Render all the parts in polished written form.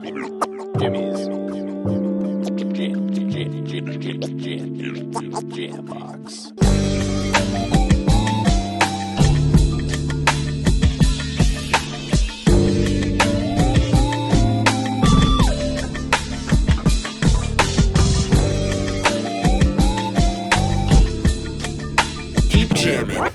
Jimmy's Jam Box. Keep jamming.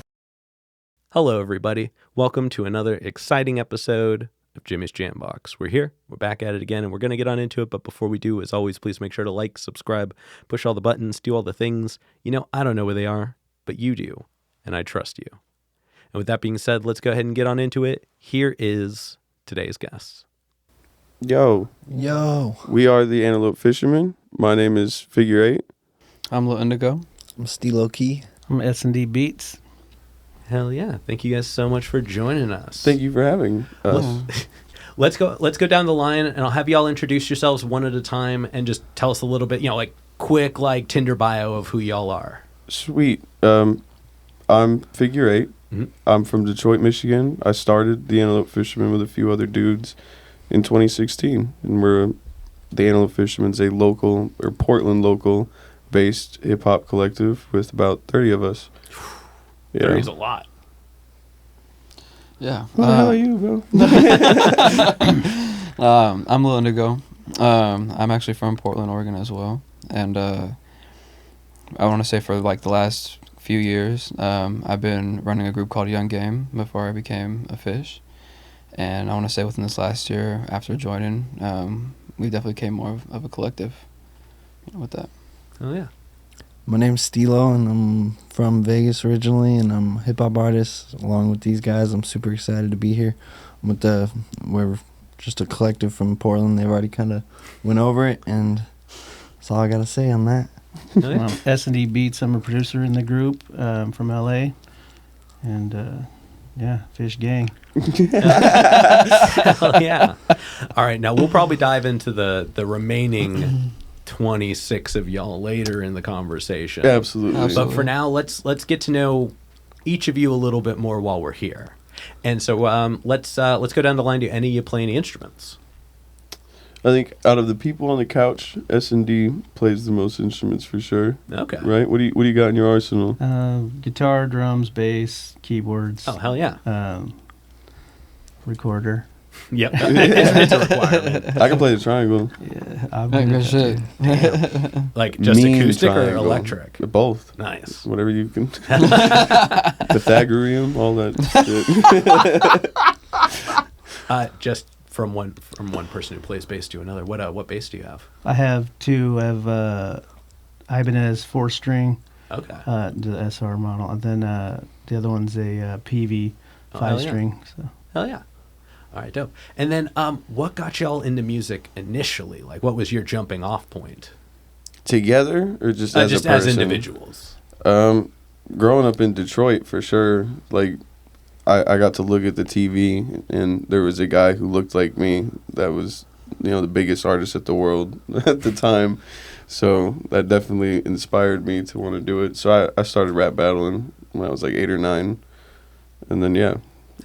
Hello, everybody. Welcome to another exciting episode of Jimmy's Jam Box. We're back at it again, and we're going to get on into it. But before we do, as always, please make sure to like, subscribe, push all the buttons, do all the things. You know, I don't know where they are, but you do, and I trust you. And with that being said, let's go ahead and get on into it. Here is today's guest. Yo. We are the Antelope Fishermen. My name is Figure 8. I'm Lil Indigo. I'm Steelokey. I'm SND Beats. Hell yeah. Thank you guys so much for joining us. Thank you for having us. Let's go down the line, and I'll have y'all introduce yourselves one at a time and just tell us a little bit, like quick Tinder bio of who y'all are. Sweet. I'm Figure 8. Mm-hmm. I'm from Detroit, Michigan. I started the Antelope Fishermen with a few other dudes in 2016, and we're the Antelope Fishermen's a local or Portland local based hip hop collective with about 30 of us. Yeah. 30 is a lot. Yeah. Who the hell are you, bro? I'm Lil Indigo. I'm actually from Portland, Oregon as well. And I want to say for the last few years, I've been running a group called Young Game before I became a fish. And I want to say within this last year, after joining, we definitely became more of a collective with that. Oh, yeah. My name's Stilo, and I'm from Vegas originally, and I'm a hip-hop artist along with these guys. I'm super excited to be here. We're just a collective from Portland. They've already kind of went over it, and that's all I got to say on that. Oh, yeah. SND Beats, I'm a producer in the group from LA, and Fish Gang. Hell yeah. All right, now we'll probably dive into the remaining 26 of y'all later in the conversation. Absolutely. But for now, let's get to know each of you a little bit more while we're here. And so let's go down the line. Do any of you play any instruments? I think out of the people on the couch, S&D plays the most instruments for sure. Okay. Right? What do you got in your arsenal? Guitar, drums, bass, keyboards. Oh, hell yeah. Recorder. Yep. It's a requirement. I can play the triangle. Yeah, I'm Good shit. Like just Mean acoustic triangle. or electric? Both. Nice. Whatever you can. Pythagorean, all that shit. Just from one person who plays bass to another. What bass do you have? I have two. I have Ibanez 4-string. Okay. The SR model, and then the other one's a PV 5-string. Yeah. So. Hell yeah. All right, dope. And then what got y'all into music initially? Like, what was your jumping off point? Together or just as a person? As individuals? Growing up in Detroit, for sure, I got to look at the TV, and there was a guy who looked like me that was, the biggest artist at the world at the time. So that definitely inspired me to want to do it. So I started rap battling when I was 8 or 9. And then, yeah.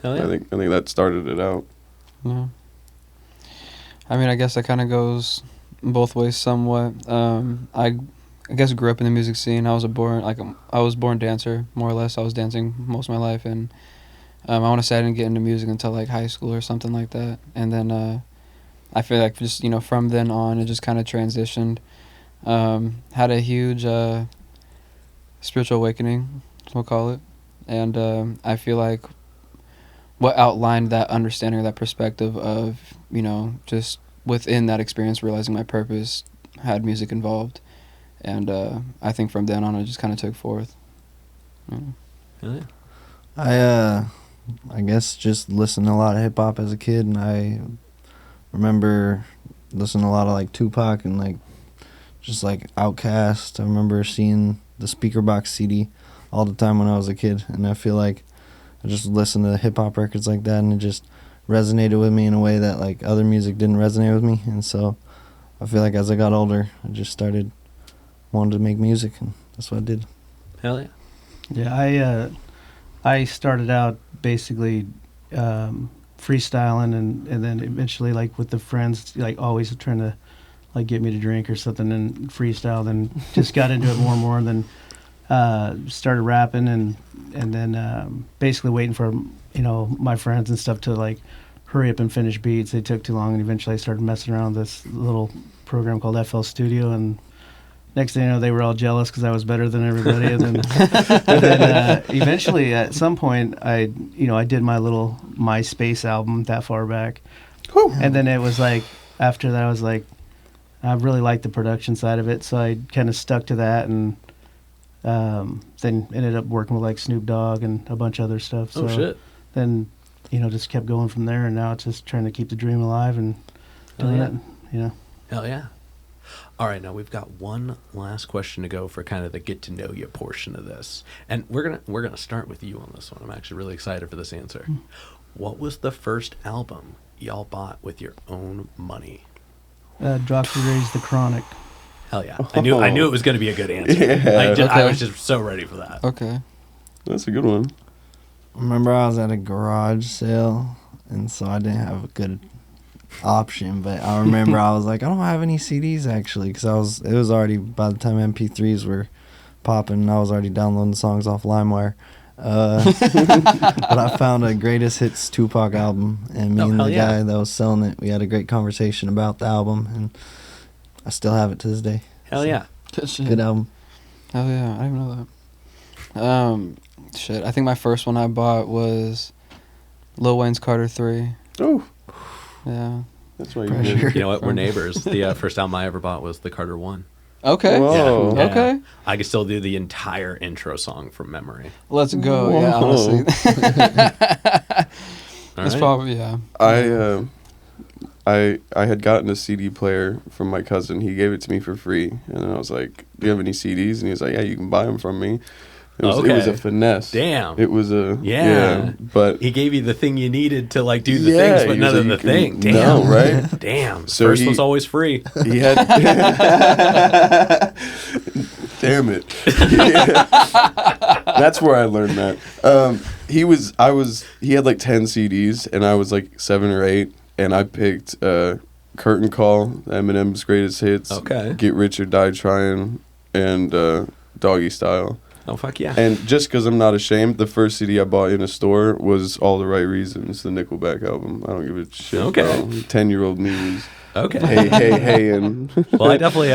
Hell yeah. I think that started it out. Yeah. I mean, I guess that kind of goes both ways somewhat. I guess grew up in the music scene. I was born dancer, more or less. I was dancing most of my life, and I want to say I didn't get into music until high school or something like that. And then I feel like just from then on, it just kind of transitioned. Had a huge spiritual awakening, we'll call it, and I feel like what outlined that understanding or that perspective of, just within that experience, realizing my purpose had music involved. And I think from then on, it just kind of took forth. Yeah. I guess just listened to a lot of hip-hop as a kid, and I remember listening to a lot of Tupac and just Outkast. I remember seeing the Speaker Box CD all the time when I was a kid, and I feel like I just listened to hip-hop records like that, and it just resonated with me in a way that other music didn't resonate with me. And so I feel like as I got older, I just started wanting to make music, and that's what I did. Hell yeah. Yeah, I started out basically freestyling, and then eventually, like with the friends, like always trying to like get me to drink or something and freestyle. Then just got into it more and more, and then started rapping, and then basically waiting for my friends and stuff to like hurry up and finish beats. They took too long, and eventually I started messing around with this little program called FL Studio, and next thing you know, they were all jealous because I was better than everybody. And then, eventually, at some point, I did my little MySpace album that far back. Whew. And then it was like, after that, I was like, I really liked the production side of it, so I kind of stuck to that, and then ended up working with like Snoop Dogg and a bunch of other stuff. So Oh, shit. then, just kept going from there, and now it's just trying to keep the dream alive and doing it. Hell yeah. All right, now we've got one last question to go for kind of the get to know you portion of this. And we're gonna start with you on this one. I'm actually really excited for this answer. What was the first album y'all bought with your own money? Dr. Dre's The Chronic. Hell yeah. I knew it was gonna be a good answer. Yeah. I was just so ready for that. Okay. That's a good one. Remember, I was at a garage sale, and so I didn't have a good option. But I remember I was like, I don't have any CDs actually, because it was already, by the time MP3s were popping, I was already downloading songs off LimeWire. But I found a greatest hits Tupac album, and me and the guy that was selling it, we had a great conversation about the album, and I still have it to this day. Hell yeah. Good shit. Good album. Hell yeah, I didn't even know that. Shit, I think my first one I bought was Lil Wayne's Carter 3. Oh, Yeah. that's why Pressure. you You know what? We're neighbors. The first album I ever bought was the Carter 1. Okay. Whoa. Yeah. Okay. I can still do the entire intro song from memory. Let's go. Yeah, Whoa. honestly. All It's right. probably, yeah. I had gotten a CD player from my cousin. He gave it to me for free, and then I was like, "Do you have any CDs?" And he was like, "Yeah, you can buy them from me." It was Okay. a finesse. Damn. It was a Yeah. but He gave you the thing you needed to like do the Yeah, things, but he none was of the like, thing. no, Damn. right? Damn. So First he- one's always free. he had. Damn it! That's where I learned that. He had like 10 CDs, and I was like 7 or 8, and I picked Curtain Call, Eminem's Greatest Hits, Okay. Get Rich or Die Trying, and Doggy Style. Oh fuck yeah. And just because I'm not ashamed, the first CD I bought in a store was All the Right Reasons, the Nickelback album. I don't give a shit. Okay. 10-year-old me was Okay. hey, and Well, I definitely,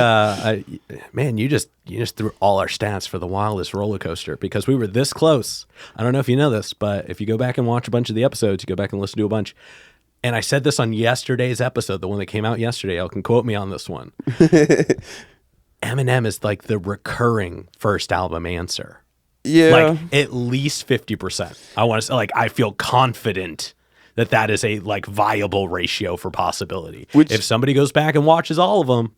man, you just threw all our stats for the wildest roller coaster because we were this close. I don't know if you know this, but if you go back and watch a bunch of the episodes, you go back and listen to a bunch. And I said this on yesterday's episode, the one that came out yesterday. You can quote me on this one. Eminem is like the recurring first album answer. yeah. Like at least 50%. I want to say, like, I feel confident that is a like viable ratio for possibility. Which- if somebody goes back and watches all of them,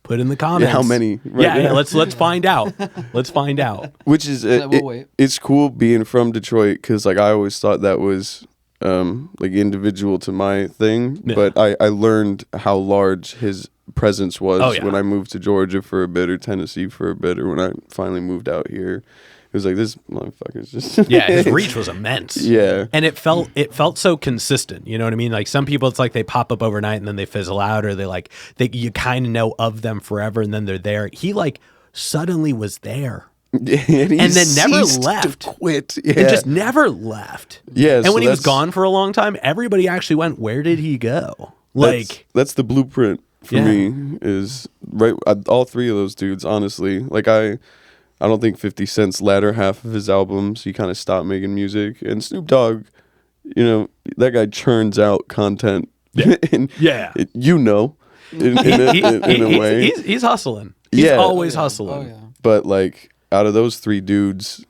put in the comments. how many? Right, yeah, yeah. let's find out. Let's find out. Which is We'll wait. it's cool being from Detroit because like I always thought that was like individual to my thing, Yeah. but I learned how large his presence was Oh, yeah. when I moved to Georgia for a bit, or Tennessee for a bit, or when I finally moved out here. It was like, this motherfucker's just Yeah, his reach was immense. Yeah. And it felt so consistent. You know what I mean? Like some people, it's like they pop up overnight and then they fizzle out, or you kind of know of them forever and then they're there. He like suddenly was there. and And then never ceased to left. quit. Yeah. And just never left. Yeah, And so when he was that's- gone for a long time, everybody actually went, where did he go? Like, that's the blueprint for Yeah. me is all three of those dudes, honestly. Like I don't think 50 Cent's latter half of his albums, he kind of stopped making music. And Snoop Dogg, that guy churns out content. Yeah. And yeah. in a way. He's hustling. He's Yeah. always Oh, hustling. yeah. But like out of those three dudes,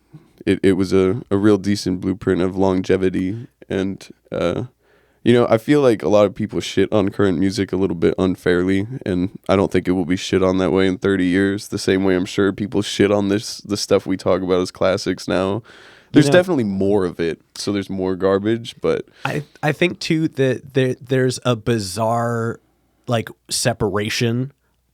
it was a real decent blueprint of longevity. And, I feel like a lot of people shit on current music a little bit unfairly, and I don't think it will be shit on that way in 30 years. The same way I'm sure people shit on the stuff we talk about as classics now. There's definitely more of it, so there's more garbage, but I think too that there's a bizarre like separation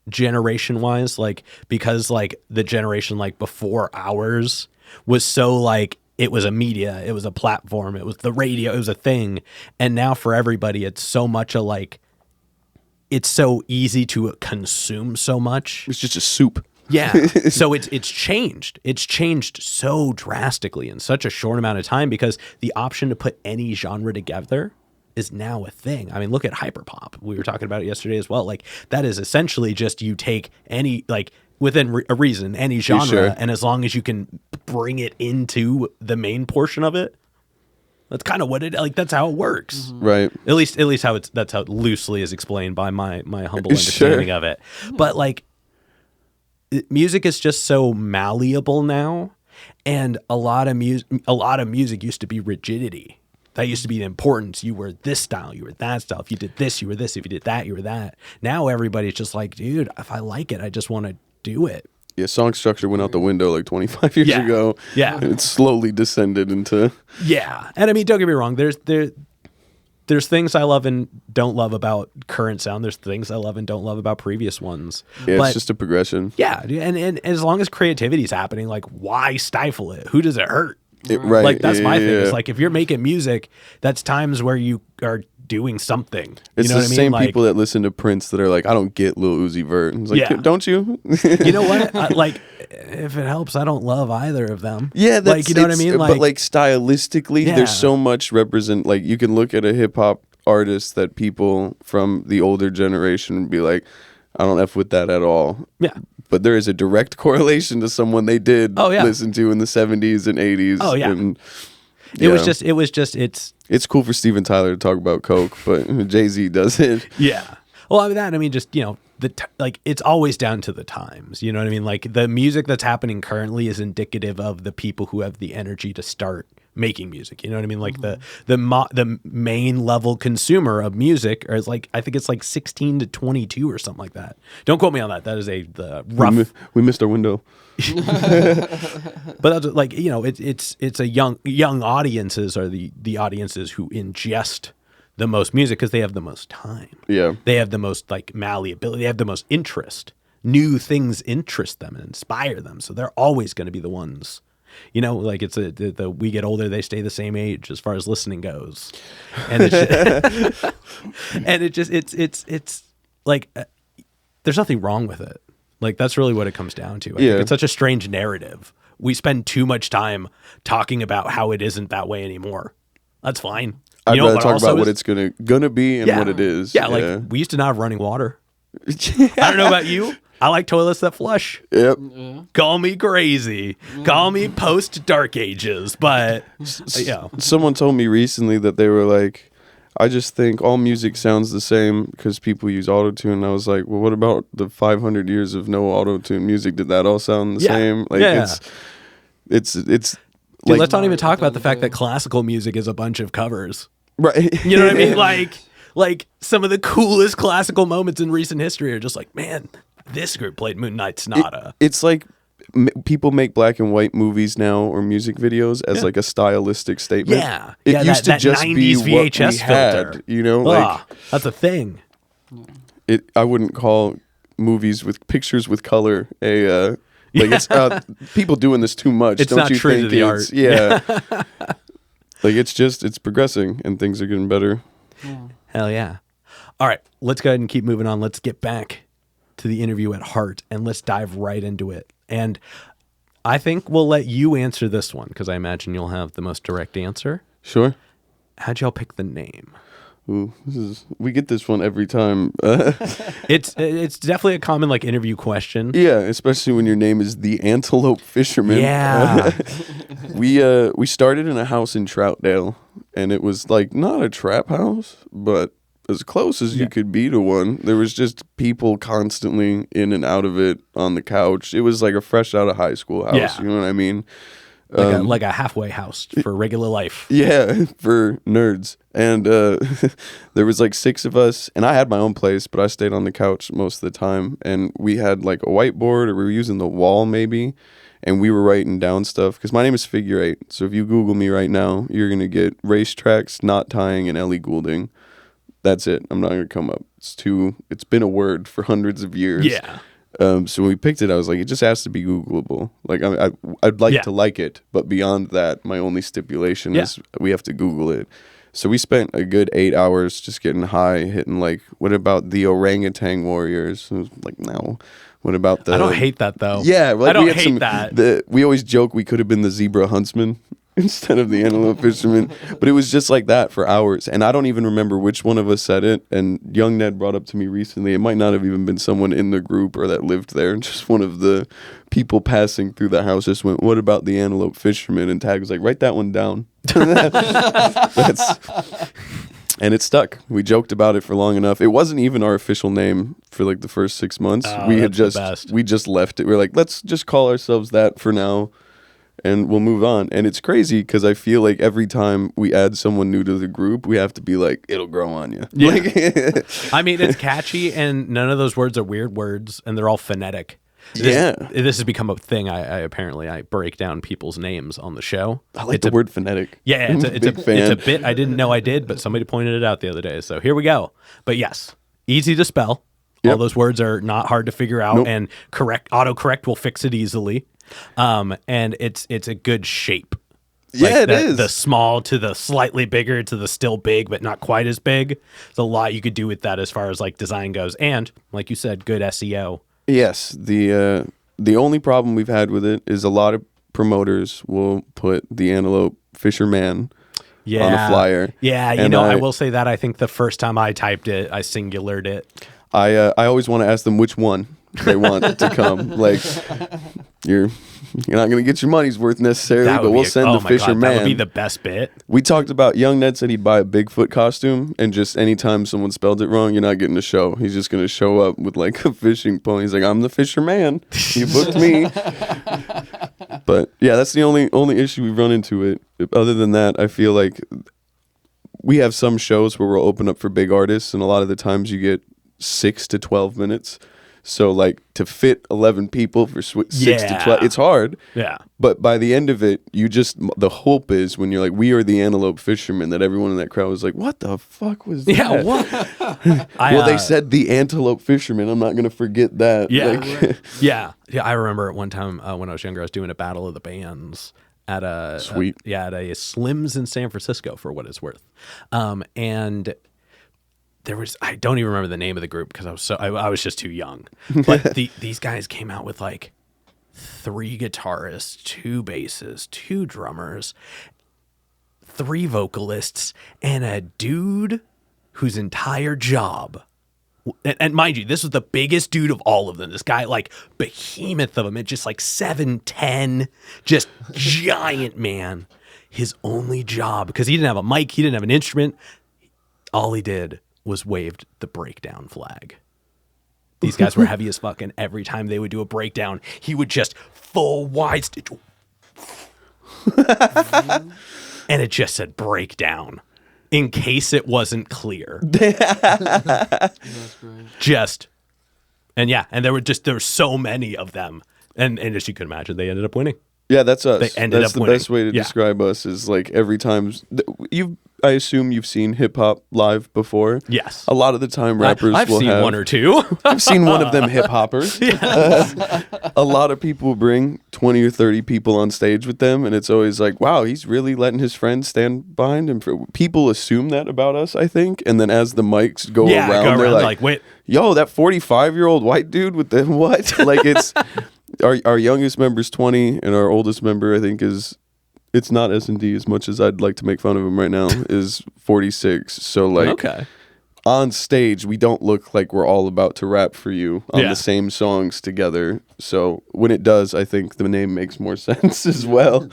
generation wise, like because like the generation like before ours was so like it was a media, it was a platform, it was the radio, it was a thing. And now for everybody, it's so much a like, it's so easy to consume so much. It's just a soup. Yeah. So it's changed. It's changed so drastically in such a short amount of time because the option to put any genre together is now a thing. I mean, look at hyperpop. We were talking about it yesterday as well. Like that is essentially just you take any, like within a reason, any genre, sure. and as long as you can bring it into the main portion of it, that's kind of what it, like, that's how it works. Right. At least that's how it loosely is explained by my humble understanding of it. But like, music is just so malleable now, and a lot of music used to be rigidity. That used to be the importance. You were this style, you were that style. If you did this, you were this. If you did that, you were that. Now everybody's just like, dude, if I like it, I just want to do it. Yeah, song structure went out the window like 25 years ago. Yeah. And it slowly descended into... Yeah. And I mean, don't get me wrong. There's things I love and don't love about current sound. There's things I love and don't love about previous ones. Yeah, but it's just a progression. yeah, and as long as creativity is happening, like, why stifle it? Who does it hurt? Right. Like, that's my thing. Yeah. It's like, if you're making music, that's times where you are doing something. It's you know the what I mean? same Like, people that listen to Prince that are like, I don't get Lil Uzi Vert. And it's like, Yeah. don't you? you know what? Like, if it helps, I don't love either of them. Yeah, that's, like, you know what I mean? but like stylistically, Yeah. there's so much like you can look at a hip hop artist that people from the older generation and be like, I don't F with that at all. Yeah. But there is a direct correlation to someone they did listen to in the 70s and 80s. Oh, yeah. And, It was just, it's cool for Steven Tyler to talk about Coke, but Jay-Z does it. yeah. Well, I mean, just, you know, like, it's always down to the times. You know what I mean? Like, the music that's happening currently is indicative of the people who have the energy to start making music. You know what I mean? Like, the main level consumer of music is like, I think it's like 16 to 22 or something like that. Don't quote me on that. That is the rough. We missed our window. But that's like, you know, it's a young audiences are the audiences who ingest the most music because they have the most time. Yeah. They have the most like malleability. They have the most interest. New things interest them and inspire them. So they're always going to be the ones, you know, like it's the we get older, they stay the same age as far as listening goes. And it's and it's like, there's nothing wrong with it. Like, that's really what it comes down to. I think it's such a strange narrative. We spend too much time talking about how it isn't that way anymore. That's fine. I'd You know rather what talk also about what is- it's gonna be and what it is. Yeah, like, we used to not have running water. I don't know about you. I like toilets that flush. Yep. Call me crazy. Call me post Dark Ages. But, yeah. Someone told me recently that they were like, I just think all music sounds the same because people use autotune. And I was like, well, what about the 500 years of no autotune music? Did that all sound the same? Like, it's Dude, like, let's not even talk about the fact that classical music is a bunch of covers. right. You know what I mean? Like some of the coolest classical moments in recent history are just like, man, this group played Moon Night Sonata. It's like people make black and white movies now or music videos as like a stylistic statement. Yeah. It Yeah, used that to just 90s be what we VHS filter. had, you know, like That's a thing. I wouldn't call movies with pictures with color a like it's people doing this too much. It's don't not you true to think the it's, art. Yeah. Like it's progressing and things are getting better. Hell yeah. All right, let's go ahead and keep moving on. Let's get back to the interview at heart and let's dive right into it. And I think we'll let you answer this one because I imagine you'll have the most direct answer. Sure. How'd y'all pick the name? Ooh, we get this one every time. It's definitely a common like interview question. Yeah, especially when your name is the Antelope Fishermen. Yeah. We started in a house in Troutdale, and it was like not a trap house, but as close as you could be to one. There was just people constantly in and out of it on the couch. It was like a fresh out of high school house. Yeah. You know what I mean? Like a halfway house for regular life. Yeah, for nerds. And there was like 6 of us, and I had my own place, but I stayed on the couch most of the time. And we had like a whiteboard, or we were using the wall maybe, and we were writing down stuff. Because my name is Figure 8, so if you Google me right now, you're going to get racetracks, knot tying, and Ellie Goulding. That's it. I'm not going to come up. It's been a word for hundreds of years. Yeah. So when we picked it, I was like, it just has to be Googleable. Like I'd like to like it, but beyond that, my only stipulation is we have to Google it. So we spent a good 8 hours just getting high, hitting like, what about the orangutan warriors? And it was like, no. What about the? I don't hate that though. Yeah, like I don't hate that. We always joke we could have been the zebra huntsman instead of the antelope fishermen, but it was just like that for hours. And I don't even remember which one of us said it. And young Ned brought up to me recently, it might not have even been someone in the group or that lived there. Just one of the people passing through the house just went, "What about the antelope fishermen?" And Tag was like, "Write that one down." And it stuck. We joked about it for long enough. It wasn't even our official name for like the first 6 months. We just left it. We were like, let's just call ourselves that for now, and we'll move on. And it's crazy because I feel like every time we add someone new to the group, we have to be like, it'll grow on you. Yeah. Like, I mean, it's catchy, and none of those words are weird words, and they're all phonetic. Yeah. This has become a thing. I apparently break down people's names on the show. I like the word phonetic. Yeah, it's a bit I didn't know I did, but somebody pointed it out the other day. So here we go. But yes, easy to spell. All those words are not hard to figure out, and autocorrect will fix it easily. And it's a good shape. Yeah, it is. The small to the slightly bigger to the still big, but not quite as big. There's a lot you could do with that as far as like design goes. And like you said, good SEO. Yes, the only problem we've had with it is a lot of promoters will put the Antelope Fisherman on a flyer. Yeah, I will say that I think the first time I typed it, I singulared it. I always want to ask them which one they want to come. Like, you're not going to get your money's worth necessarily, but we'll send the Fisherman. That would be the best bit. We talked about, young Ned said he'd buy a Bigfoot costume, and just anytime someone spelled it wrong, you're not getting a show. He's just going to show up with like a fishing pole. He's like, I'm the Fisherman. You booked me. But yeah, that's the only issue we've run into it. Other than that, I feel like we have some shows where we'll open up for big artists, and a lot of the times you get 6 to 12 minutes. So like to fit 11 people for 6 to 12, it's hard. Yeah. But by the end of it, the hope is when you're like, we are the Antelope Fishermen, that everyone in that crowd was like, what the fuck was that? Yeah, what? Well, they said the Antelope Fishermen. I'm not going to forget that. Yeah. Like, yeah. I remember at one time when I was younger, I was doing a battle of the bands at a Slim's in San Francisco, for what it's worth. And there was, I don't even remember the name of the group because I was just too young. But these guys came out with like 3 guitarists, 2 basses, 2 drummers, 3 vocalists, and a dude whose entire job, and mind you, this was the biggest dude of all of them. This guy, like behemoth of them, and just like 7'10", just giant man. His only job, because he didn't have a mic, he didn't have an instrument, all he did was waved the breakdown flag. These guys were heavy as fuck, and every time they would do a breakdown, he would just full wide stitch. And it just said breakdown in case it wasn't clear. That's great. And there were so many of them. And as you can imagine, they ended up winning. yeah, that's us. They ended That's up the winning. best way to describe us is like every time I assume you've seen hip hop live before. Yes. A lot of the time rappers I've will seen have 1 or 2. I've seen one of them hip hoppers. A lot of people bring 20 or 30 people on stage with them, and it's always like, wow, he's really letting his friends stand behind him. People assume that about us, I think, and then as the mics go around, they're like, wait. yo, that 45-year-old white dude with the what? Like, it's our youngest member's 20, and our oldest member, I think, it's not S&D as much as I'd like to make fun of him right now, is 46. So like, Okay. on stage, we don't look like we're all about to rap for you on the same songs together. So when it does, I think the name makes more sense as well.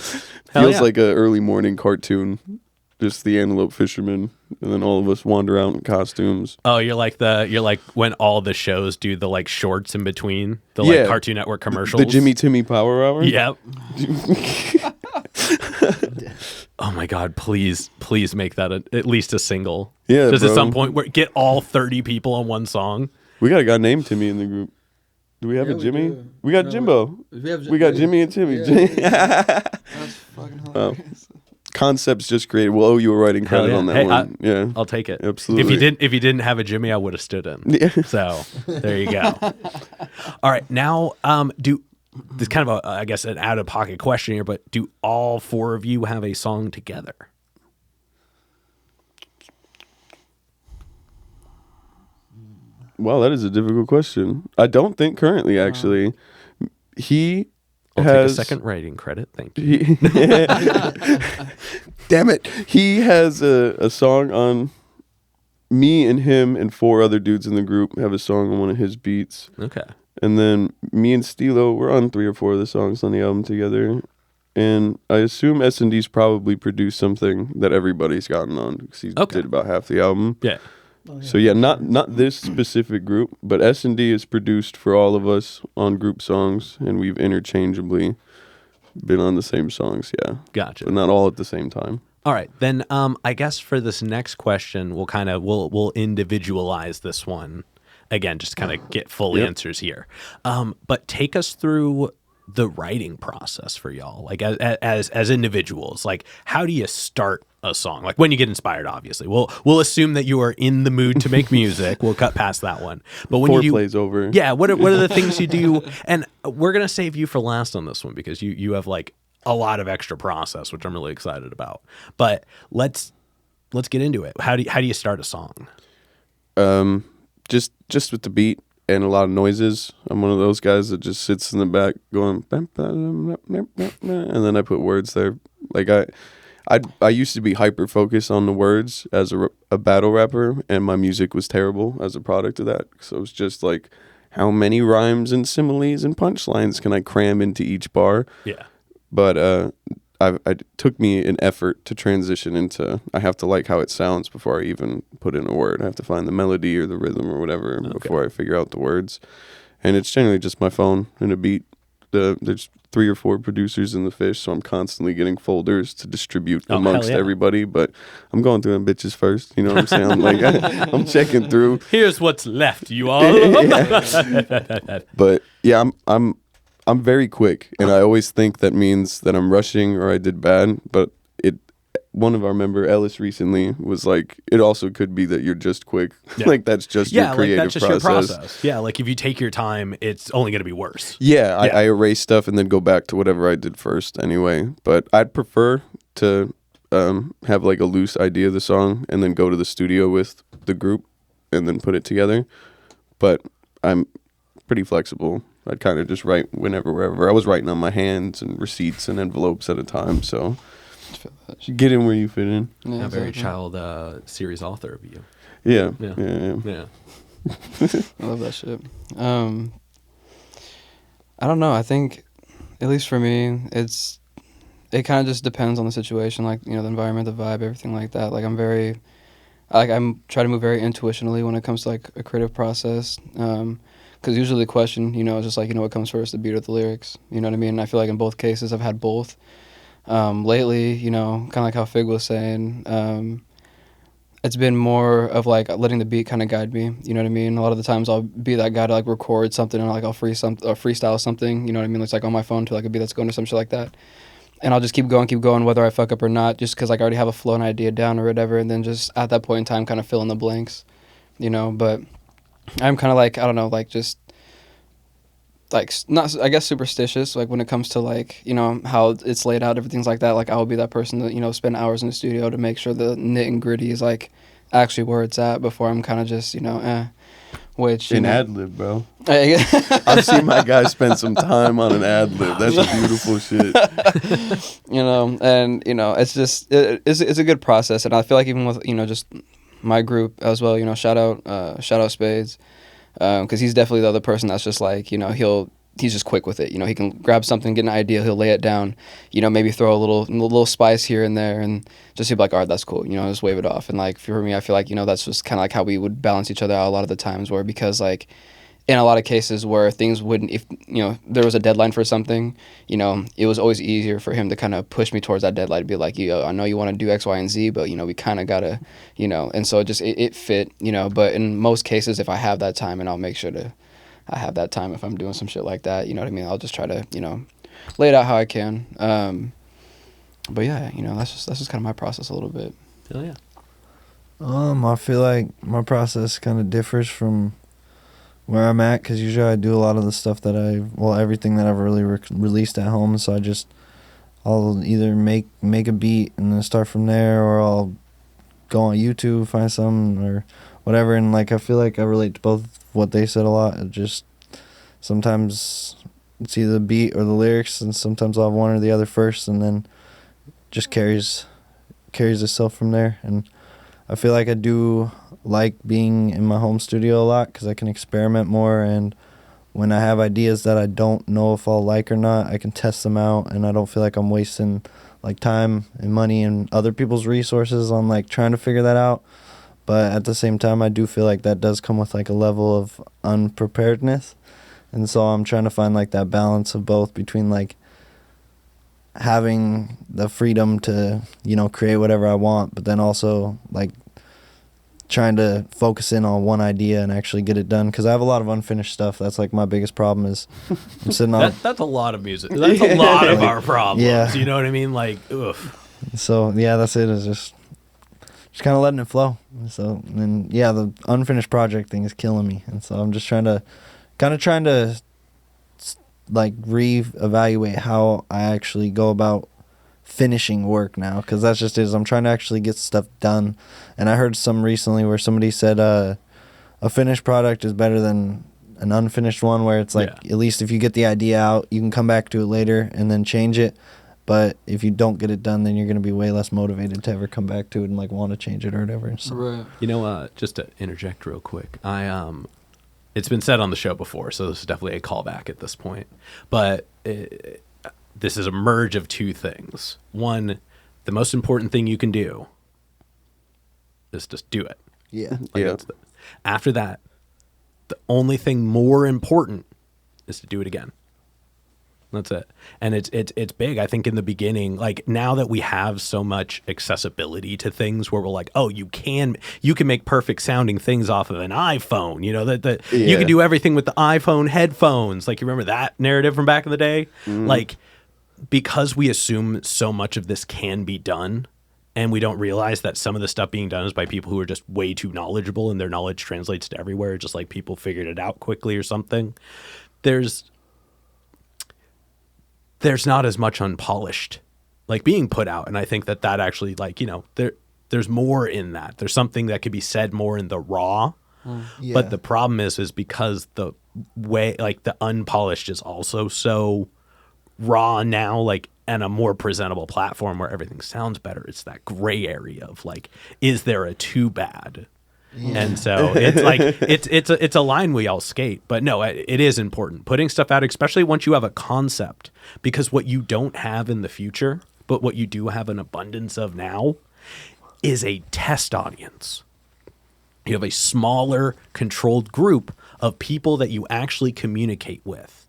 Feels like an early morning cartoon. Just the Antelope Fishermen, and then all of us wander out in costumes. Oh, you're like when all the shows do the like shorts in between the like Cartoon Network commercials. The Jimmy Timmy Power Hour. Yep. Oh my God! Please make that at least a single. Yeah, just bro. at some point get all 30 people on one song. We got a guy named Timmy in the group. Do we have a Jimmy? We got Jimbo. We got Jimmy and Timmy. That's fucking hilarious. concepts just created. We'll owe you a writing Hell credit yeah. on that Hey, one. Yeah, I'll take it. absolutely. If you didn't have a Jimmy, I would have stood in. Yeah. So there you go. All right, now this kind of I guess an out of pocket question here, but do all four of you have a song together? Wow, that is a difficult question. I don't think currently, actually. He I'll has take a second writing credit. Thank you. Damn it. He has a song on me and him and 4 other dudes in the group have a song on one of his beats. Okay. And then me and Steelo, we're on 3 or 4 of the songs on the album together. And I assume SND's probably produced something that everybody's gotten on because he did about half the album. Yeah. So yeah, not this specific group, but S&D is produced for all of us on group songs, and we've interchangeably been on the same songs. Yeah, Gotcha. but not all at the same time. All right, then I guess for this next question, we'll individualize this one again, just kind of get full answers here. But take us through the writing process for y'all, like as individuals. Like, how do you start a song? Like, when you get inspired, obviously. We'll assume that you are in the mood to make music. We'll cut past that one. But when Foreplay's over. Yeah, what are the things you do? And we're gonna save you for last on this one because you have like a lot of extra process, which I'm really excited about. But let's get into it. How do you start a song? Just with the beat and a lot of noises. I'm one of those guys that just sits in the back going, and then I put words there. Like I used to be hyper focused on the words as a battle rapper, and my music was terrible as a product of that. So it was just like, how many rhymes and similes and punchlines can I cram into each bar? Yeah. But it took me an effort to transition into, I have to like how it sounds before I even put in a word. I have to find the melody or the rhythm or whatever before I figure out the words. And it's generally just my phone and a beat. There's 3 or 4 producers in the Fish, so I'm constantly getting folders to distribute amongst everybody. But I'm going through them bitches first. You know what I'm saying? I'm like, I'm checking through. Here's what's left, you all. But yeah, I'm very quick, and I always think that means that I'm rushing or I did bad. But one of our member, Ellis, recently was like, it also could be that you're just quick. Like, that's just your creative like that's just process. your process. Yeah, like if you take your time, it's only going to be worse. Yeah, I erase stuff and then go back to whatever I did first anyway. But I'd prefer to have like a loose idea of the song and then go to the studio with the group and then put it together. But I'm pretty flexible. I'd kind of just write wherever. I was writing on my hands and receipts and envelopes at a time, so get in where you fit in. Yeah, A very exactly. child series author of you. Yeah. I love that shit. I don't know. I think, at least for me, it kind of just depends on the situation, like, you know, the environment, the vibe, everything like that. Like, I'm try to move very intuitionally when it comes to like a creative process. Because usually the question, you know, is just like, you know, what comes first, the beat or the lyrics? You know what I mean? And I feel like in both cases I've had both. Lately, you know, kind of like how Fig was saying, it's been more of like letting the beat kind of guide me. You know what I mean? A lot of the times I'll be that guy to like record something, or like I'll freestyle something. You know what I mean? It's like on my phone to like a beat that's going to some shit like that, and I'll just keep going, whether I fuck up or not, just because like I already have a flow and idea down or whatever, and then just at that point in time, kind of fill in the blanks. You know, but I'm kind of like, I don't know, like just like not, I guess, superstitious, like when it comes to like, you know, how it's laid out, everything's like that. Like I will be that person that, you know, spend hours in the studio to make sure the nit and gritty is like actually where it's at before I'm kind of just, you know, which An know, ad-lib, bro. I've seen my guys spend some time on an ad-lib. That's beautiful shit. You know, and, you know, it's just, it's a good process. And I feel like even with, you know, just my group as well, you know, shout out Spades. Because he's definitely the other person that's just like, you know, he's just quick with it. You know, he can grab something, get an idea, he'll lay it down, you know, maybe throw a little spice here and there, and just be like, all right, that's cool, you know, just wave it off. And like for me, I feel like, you know, that's just kind of like how we would balance each other out a lot of the times, where because like in a lot of cases where things wouldn't, if, you know, there was a deadline for something, you know, it was always easier for him to kind of push me towards that deadline, to be like, yo, I know you want to do X, Y, and Z, but, you know, we kind of got to, you know, and so it fit, you know, but in most cases, if I have that time, and I'll make sure I have that time if I'm doing some shit like that, you know what I mean, I'll just try to, you know, lay it out how I can. But yeah, you know, that's just kind of my process a little bit. Hell yeah. I feel like my process kind of differs from where I'm at, because usually I do a lot of the stuff that everything that I've really released at home. So I'll either make a beat and then start from there, or I'll go on YouTube, find something or whatever. And like, I feel like I relate to both what they said a lot. It just, sometimes it's either the beat or the lyrics, and sometimes I'll have one or the other first, and then just carries itself from there. And I feel like I do like being in my home studio a lot, because I can experiment more, and when I have ideas that I don't know if I'll like or not, I can test them out, and I don't feel like I'm wasting like time and money and other people's resources on like trying to figure that out. But at the same time, I do feel like that does come with like a level of unpreparedness, and so I'm trying to find like that balance of both, between like having the freedom to, you know, create whatever I want, but then also like trying to focus in on one idea and actually get it done, because I have a lot of unfinished stuff. That's like my biggest problem, is I'm sitting on That's a lot of music. That's a lot of our problems. Yeah. You know what I mean? Like, oof. So yeah, that's it. Is just kind of letting it flow. So, and yeah, the unfinished project thing is killing me, and so I'm just trying to like reevaluate how I actually go about finishing work now, because that's just it. I'm trying to actually get stuff done. And I heard some recently where somebody said a finished product is better than an unfinished one, where it's like, at least if you get the idea out, you can come back to it later and then change it. But if you don't get it done, then you're going to be way less motivated to ever come back to it and like want to change it or whatever. So. Right. You know, just to interject real quick, it's been said on the show before, so this is definitely a callback at this point. But this is a merge of two things. One, the most important thing you can do is just do it. Yeah. Like, after that, the only thing more important is to do it again. That's it. And it's big. I think in the beginning, like now that we have so much accessibility to things where we're like, oh, you can make perfect sounding things off of an iPhone, you know, you can do everything with the iPhone headphones. Like, you remember that narrative from back in the day? Like, because we assume so much of this can be done, and we don't realize that some of the stuff being done is by people who are just way too knowledgeable, and their knowledge translates to everywhere, just like people figured it out quickly or something. There's not as much unpolished like being put out. And I think that actually, like, you know, there's more in that. There's something that could be said more in the raw. Yeah. But the problem is because the way, like, the unpolished is also so raw now, like, and a more presentable platform where everything sounds better. It's that gray area of like, is there a too bad? Yeah. And so it's like it's a line we all skate. But no, it is important putting stuff out, especially once you have a concept, because what you don't have in the future, but what you do have an abundance of now, is a test audience. You have a smaller, controlled group of people that you actually communicate with.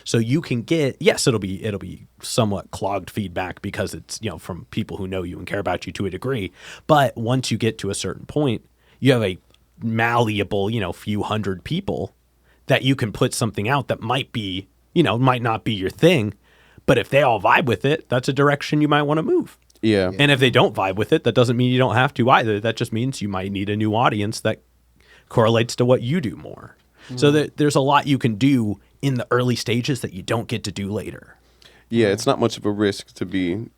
So you can get, yes, it'll be somewhat clogged feedback because it's, you know, from people who know you and care about you to a degree. But once you get to a certain point, you have a malleable, you know, few hundred people that you can put something out that might be, you know, might not be your thing. But if they all vibe with it, that's a direction you might want to move. Yeah. And if they don't vibe with it, that doesn't mean you don't have to either. That just means you might need a new audience that correlates to what you do more. So there's a lot you can do in the early stages that you don't get to do later. Yeah, it's not much of a risk to be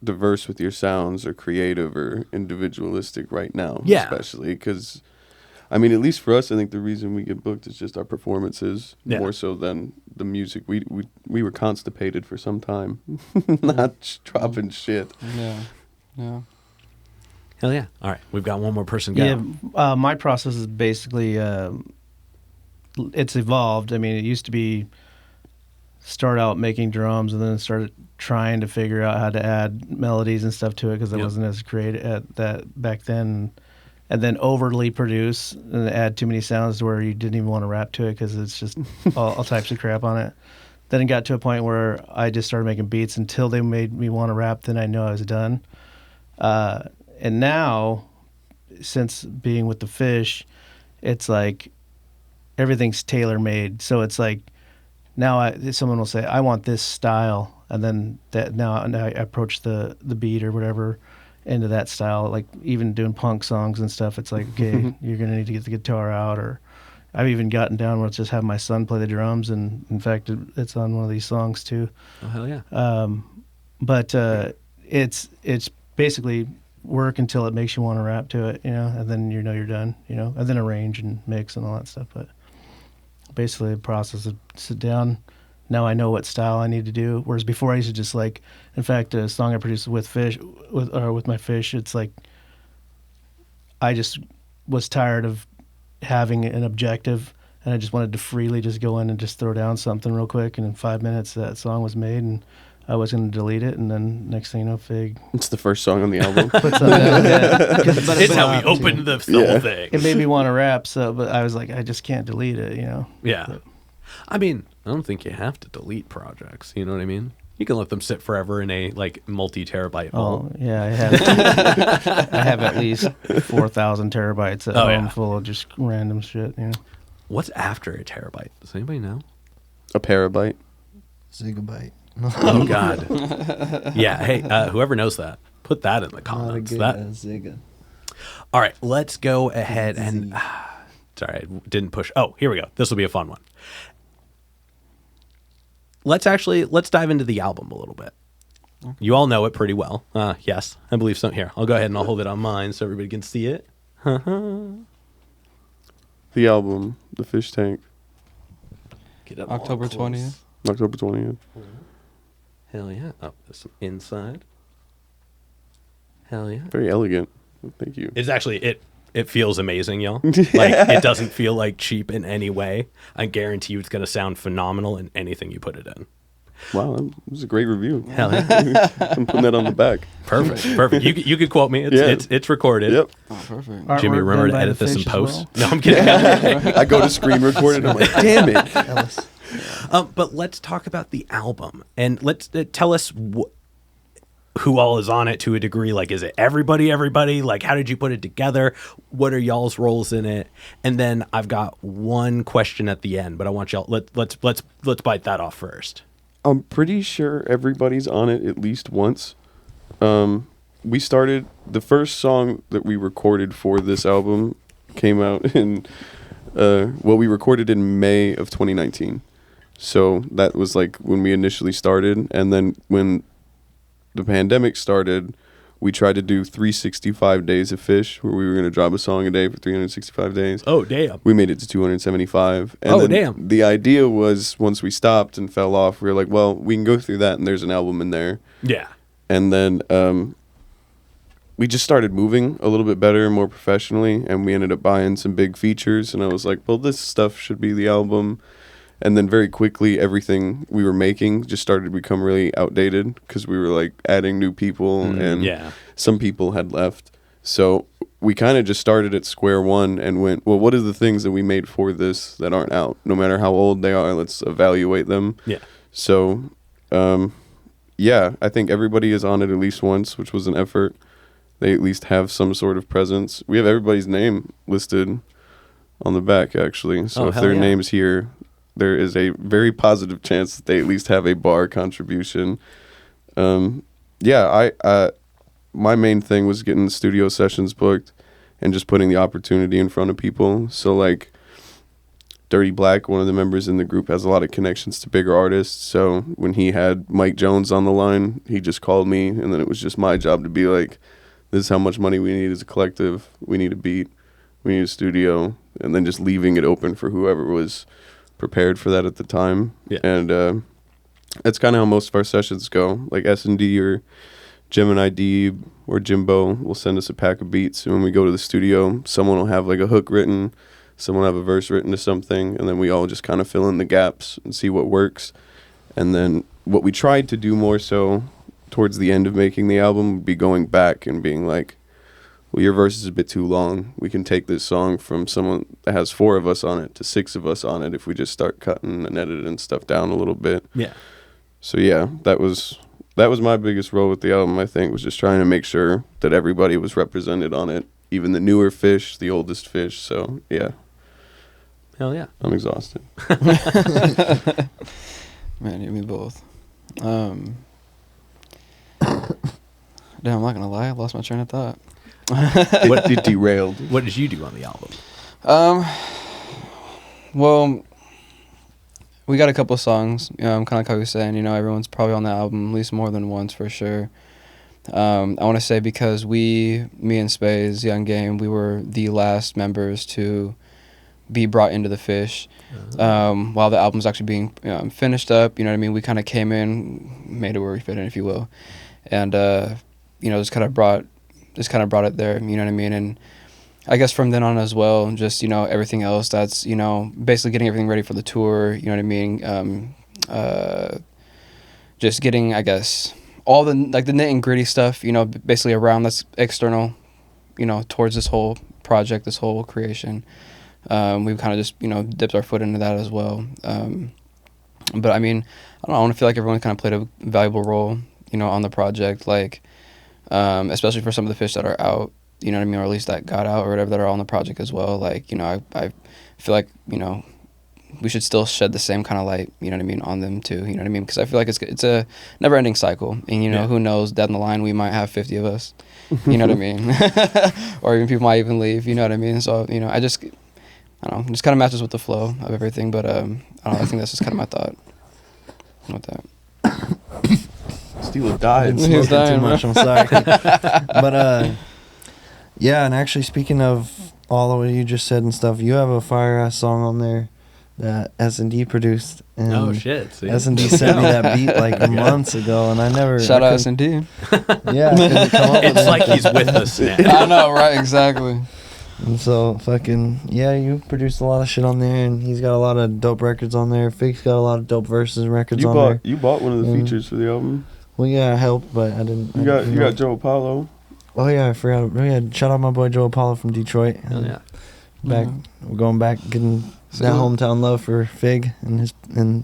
diverse with your sounds or creative or individualistic right now. Yeah. Especially because, I mean, at least for us, I think the reason we get booked is just our performances more so than the music. We were constipated for some time, not dropping shit. Yeah. Hell yeah. All right. We've got one more person going. Yeah, my process is basically, it's evolved. I mean, it used to be start out making drums and then started trying to figure out how to add melodies and stuff to it because I wasn't as creative at that back then. And then overly produce and add too many sounds to where you didn't even want to rap to it because it's just all types of crap on it. Then it got to a point where I just started making beats until they made me want to rap. Then I knew I was done. And now, since being with the Fish, it's like everything's tailor-made. So it's like now someone will say, I want this style. and then now I approach the beat or whatever into that style. Like even doing punk songs and stuff, it's like, okay, you're gonna need to get the guitar out. Or I've even gotten down where it's just have my son play the drums, and in fact, it's on one of these songs too. Oh hell yeah! But it's basically work until it makes you want to rap to it, and then you're done, and then arrange and mix and all that stuff. But basically, the process of sit down. Now I know what style I need to do. Whereas before I used to just like, in fact, a song I produced with my fish, it's like I just was tired of having an objective, and I just wanted to freely just go in and just throw down something real quick, and in 5 minutes that song was made, and I was going to delete it, and then next thing you know, Fig It's the first song on the album. puts something down. It's how we opened the whole thing. It made me want to rap, but I was like, I just can't delete it, Yeah. But, I mean, I don't think you have to delete projects. You know what I mean? You can let them sit forever in a like multi-terabyte vault. oh yeah, I have at least 4,000 terabytes at home full of just random shit. What's after a terabyte? Does anybody know? A perabyte. Zigabyte. Oh God. Yeah. Hey, whoever knows that, put that in the Not a comments. good Ziga. All right, let's go ahead and. Sorry, I didn't push. Oh, here we go. This will be a fun one. Let's dive into the album a little bit. You all know it pretty well. Yes, I believe so. Here, I'll go ahead and I'll hold it on mine so everybody can see it. The album, The Fish Tank, Get up October all close. 20th. October 20th. Hell yeah. Oh, there's some inside. Hell yeah. Very elegant. Thank you. It's actually, it feels amazing, y'all. Like, it doesn't feel like cheap in any way. I guarantee you it's going to sound phenomenal in anything you put it in. Wow, that was a great review. Hell yeah. I'm putting that on the back. Perfect. You could quote me. It's recorded. Yep. Oh, perfect. Artwork Jimmy, remember done to by edit the this in fish as post? well? No, I'm kidding. I go to screen record and I'm like, damn it. But let's talk about the album and let's tell us who all is on it to a degree. Like, is it everybody? Like, how did you put it together? What are y'all's roles in it? And then I've got one question at the end, but I want y'all let's bite that off first. I'm pretty sure everybody's on it at least once. We started, the first song that we recorded for this album came out in, we recorded in May of 2019. So that was like when we initially started. And then when the pandemic started, we tried to do 365 days of Fish, where we were going to drop a song a day for 365 days. Oh, damn. We made it to 275. And then damn. The idea was once we stopped and fell off, we were like, well, we can go through that and there's an album in there. Yeah. And then we just started moving a little bit better and more professionally, and we ended up buying some big features. And I was like, well, this stuff should be the album. And then very quickly, everything we were making just started to become really outdated because we were like adding new people and some people had left. So we kind of just started at square one and went, well, what are the things that we made for this that aren't out? No matter how old they are, let's evaluate them. Yeah. So, I think everybody is on it at least once, which was an effort. They at least have some sort of presence. We have everybody's name listed on the back, actually. So if their name's here, there is a very positive chance that they at least have a bar contribution. My main thing was getting the studio sessions booked and just putting the opportunity in front of people. So like Dirty Black, one of the members in the group, has a lot of connections to bigger artists. So when he had Mike Jones on the line, he just called me, and then it was just my job to be like, this is how much money we need as a collective. We need a beat. We need a studio. And then just leaving it open for whoever was prepared for that at the time. Yeah. And that's kind of how most of our sessions go. Like SND or Gemini Deeb or Jimbo will send us a pack of beats, and when we go to the studio, someone will have like a hook written, someone will have a verse written to something, and then we all just kind of fill in the gaps and see what works. And then what we tried to do more so towards the end of making the album would be going back and being like, well, your verse is a bit too long. We can take this song from someone that has 4 of us on it to 6 of us on it if we just start cutting and editing stuff down a little bit. Yeah. So yeah, that was my biggest role with the album, I think, was just trying to make sure that everybody was represented on it, even the newer fish, the oldest fish. So yeah. Hell yeah. I'm exhausted. Man, you and me both. Damn, I'm not gonna lie, I lost my train of thought. What it derailed? What did you do on the album? Well, we got a couple songs. Kind of like how you were saying, everyone's probably on the album at least more than once for sure. I want to say because me and Space, Young Game, we were the last members to be brought into the Fish. While the album's actually being finished up, you know what I mean? We kind of came in, made it where we fit in, if you will. And, just kind of brought it there, you know what I mean? And I guess from then on as well, just, everything else that's, basically getting everything ready for the tour, you know what I mean? Just getting, I guess, all the nitty and gritty stuff, basically around that's external, towards this whole project, this whole creation. We've kind of just, dipped our foot into that as well. But I mean, I don't know, I want to feel like everyone kind of played a valuable role, on the project, like, especially for some of the fish that are out, you know what I mean, or at least that got out or whatever that are on the project as well. Like, I feel like, we should still shed the same kind of light, you know what I mean, on them too, you know what I mean? Because I feel like it's a never-ending cycle. And, who knows, down the line we might have 50 of us, you know what I mean? Or even people might even leave, you know what I mean? So, I don't know, just kind of matches with the flow of everything. But, I don't know, I think that's just kind of my thought with that. Steelo died. He was dying, too much. bro. I'm sorry. But yeah, and actually speaking of all of what you just said and stuff, you have a fire ass song on there that SND produced. And Oh shit! See? SND sent me that beat like months ago, and I never. Shout I out S&D. couldn't- Yeah, I couldn't come up with It's like anything. he's with us now. I know, right? Exactly. And so fucking yeah, you produced a lot of shit on there, and he's got a lot of dope records on there. Fig's got a lot of dope verses and records on there. You bought one of the Mm. features for the album. Well, yeah, I helped, but I didn't. You got Joe Apollo. Oh yeah, I forgot. Yeah, shout out my boy Joe Apollo from Detroit. Hell yeah! Back, we're going back, getting that hometown love for Fig and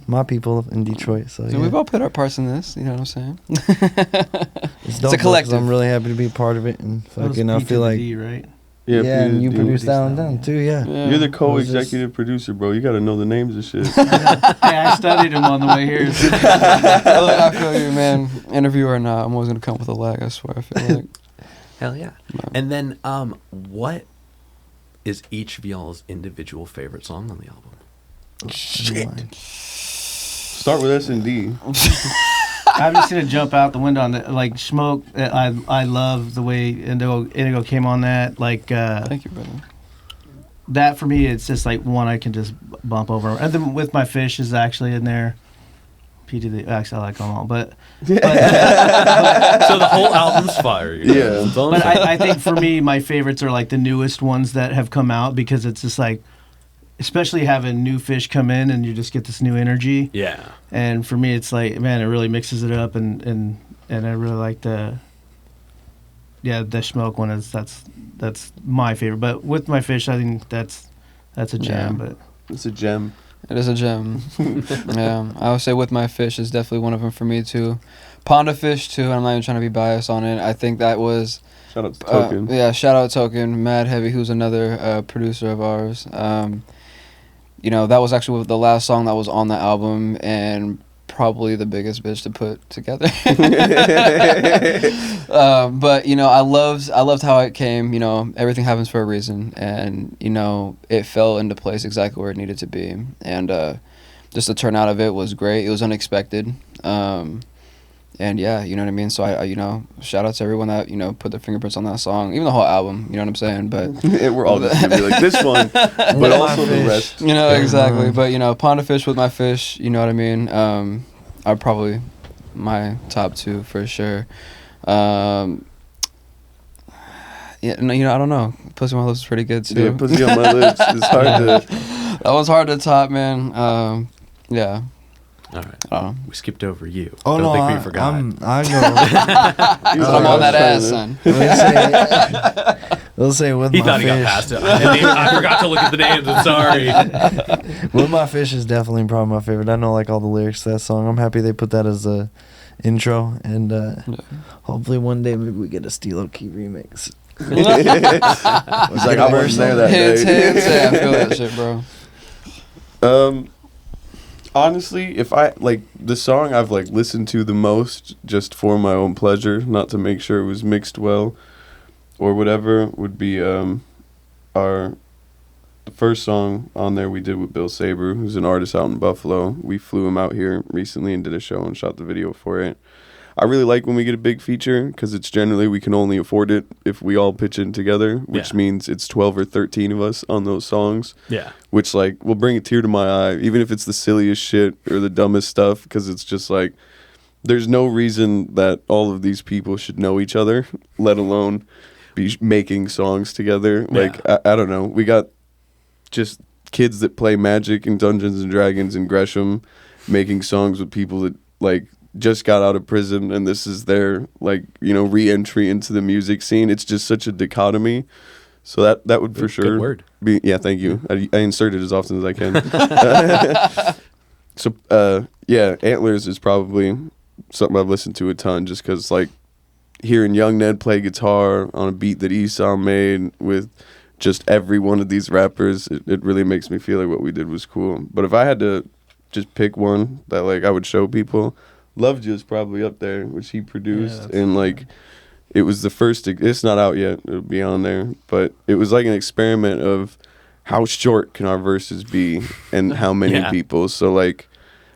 my people in Detroit. So, So yeah. we've all played our parts in this, you know what I'm saying? It's dope, a collective. 'cause I'm really happy to be part of it, and That was fucking I P to feel the like D, right? yeah, and you P- produced that one that one, down too. Yeah. Yeah. You're the It was co-executive producer, bro. You got to know the names of shit. Hey, I studied him on the way here. I feel you, man. Interview or not, I'm always gonna come with a lag. I swear. I feel like. Hell yeah! And then, what is each of y'all's individual favorite song on the album? Shit. Start with S&D. I'm just gonna jump out the window on the like Smoke. I love the way Indigo came on that. Like Thank you, brother. that for me, it's just like one I can just bump over. And then with my fish is actually in there. P to the actually I like them all, but So the whole album's fire. Yeah. That's all I'm but saying. I think for me, my favorites are like the newest ones that have come out because it's just like, especially having new fish come in and you just get this new energy. Yeah. And for me, it's like, man, it really mixes it up, and I really like the Smoke one that's my favorite. But with my fish, I think that's a jam. Yeah. But It's a gem. It is a gem. Yeah, I would say With My Fish is definitely one of them for me too. Pond of Fish too, and I'm not even trying to be biased on it. I think that was Shout out to Token. yeah, shout out Token, Mad Heavy, who's another producer of ours. That was actually the last song that was on the album, and probably the biggest bitch to put together. But I loved how it came. Everything happens for a reason, and it fell into place exactly where it needed to be, and just the turnout of it was great. It was unexpected. And yeah, you know what I mean? So I shout out to everyone that, put their fingerprints on that song, even the whole album, you know what I'm saying? But We're all just gonna be like this one, but also the rest. exactly. But Pond of Fish, With My Fish, you know what I mean? Are probably my top two for sure. Yeah, I don't know. Pussy on My Lips is pretty good too. Yeah, Pussy on My Lips. It's hard to. That was hard to top, man. Yeah. All right. I don't know. We skipped over you. Oh Don't no, think we forgot. I go. I'm on that ass, son. Let's say With He My thought he got Fish. past it. I forgot to look at the names. I'm sorry. With My Fish is definitely probably my favorite. I know like all the lyrics to that song. I'm happy they put that as a intro, and hopefully one day maybe we get a Steelokey remix. It's like I wasn't there that Hits, day. yeah, I feel that shit, bro. Honestly, if I like the song I've like listened to the most just for my own pleasure, not to make sure it was mixed well or whatever, would be the first song on there we did with Bill Saber, who's an artist out in Buffalo. We flew him out here recently and did a show and shot the video for it. I really like when we get a big feature because it's generally we can only afford it if we all pitch in together, which means it's 12 or 13 of us on those songs. Yeah. Which like will bring a tear to my eye, even if it's the silliest shit or the dumbest stuff, because it's just like there's no reason that all of these people should know each other, let alone be making songs together. Yeah. Like I don't know, we got just kids that play Magic and Dungeons and Dragons in Gresham making songs with people that like just got out of prison, and this is their like, you know, re-entry into the music scene. It's just such a dichotomy. So that would for sure Good word. be, yeah, thank you. I insert it as often as I can. So yeah, Antlers is probably something I've listened to a ton just because like hearing Young Ned play guitar on a beat that Esau made with just every one of these rappers, it really makes me feel like what we did was cool. But if I had to just pick one that like I would show people, Love Just probably up there, which he produced, and like it was the first. It's not out yet; it'll be on there. But it was like an experiment of how short can our verses be, and how many people. So like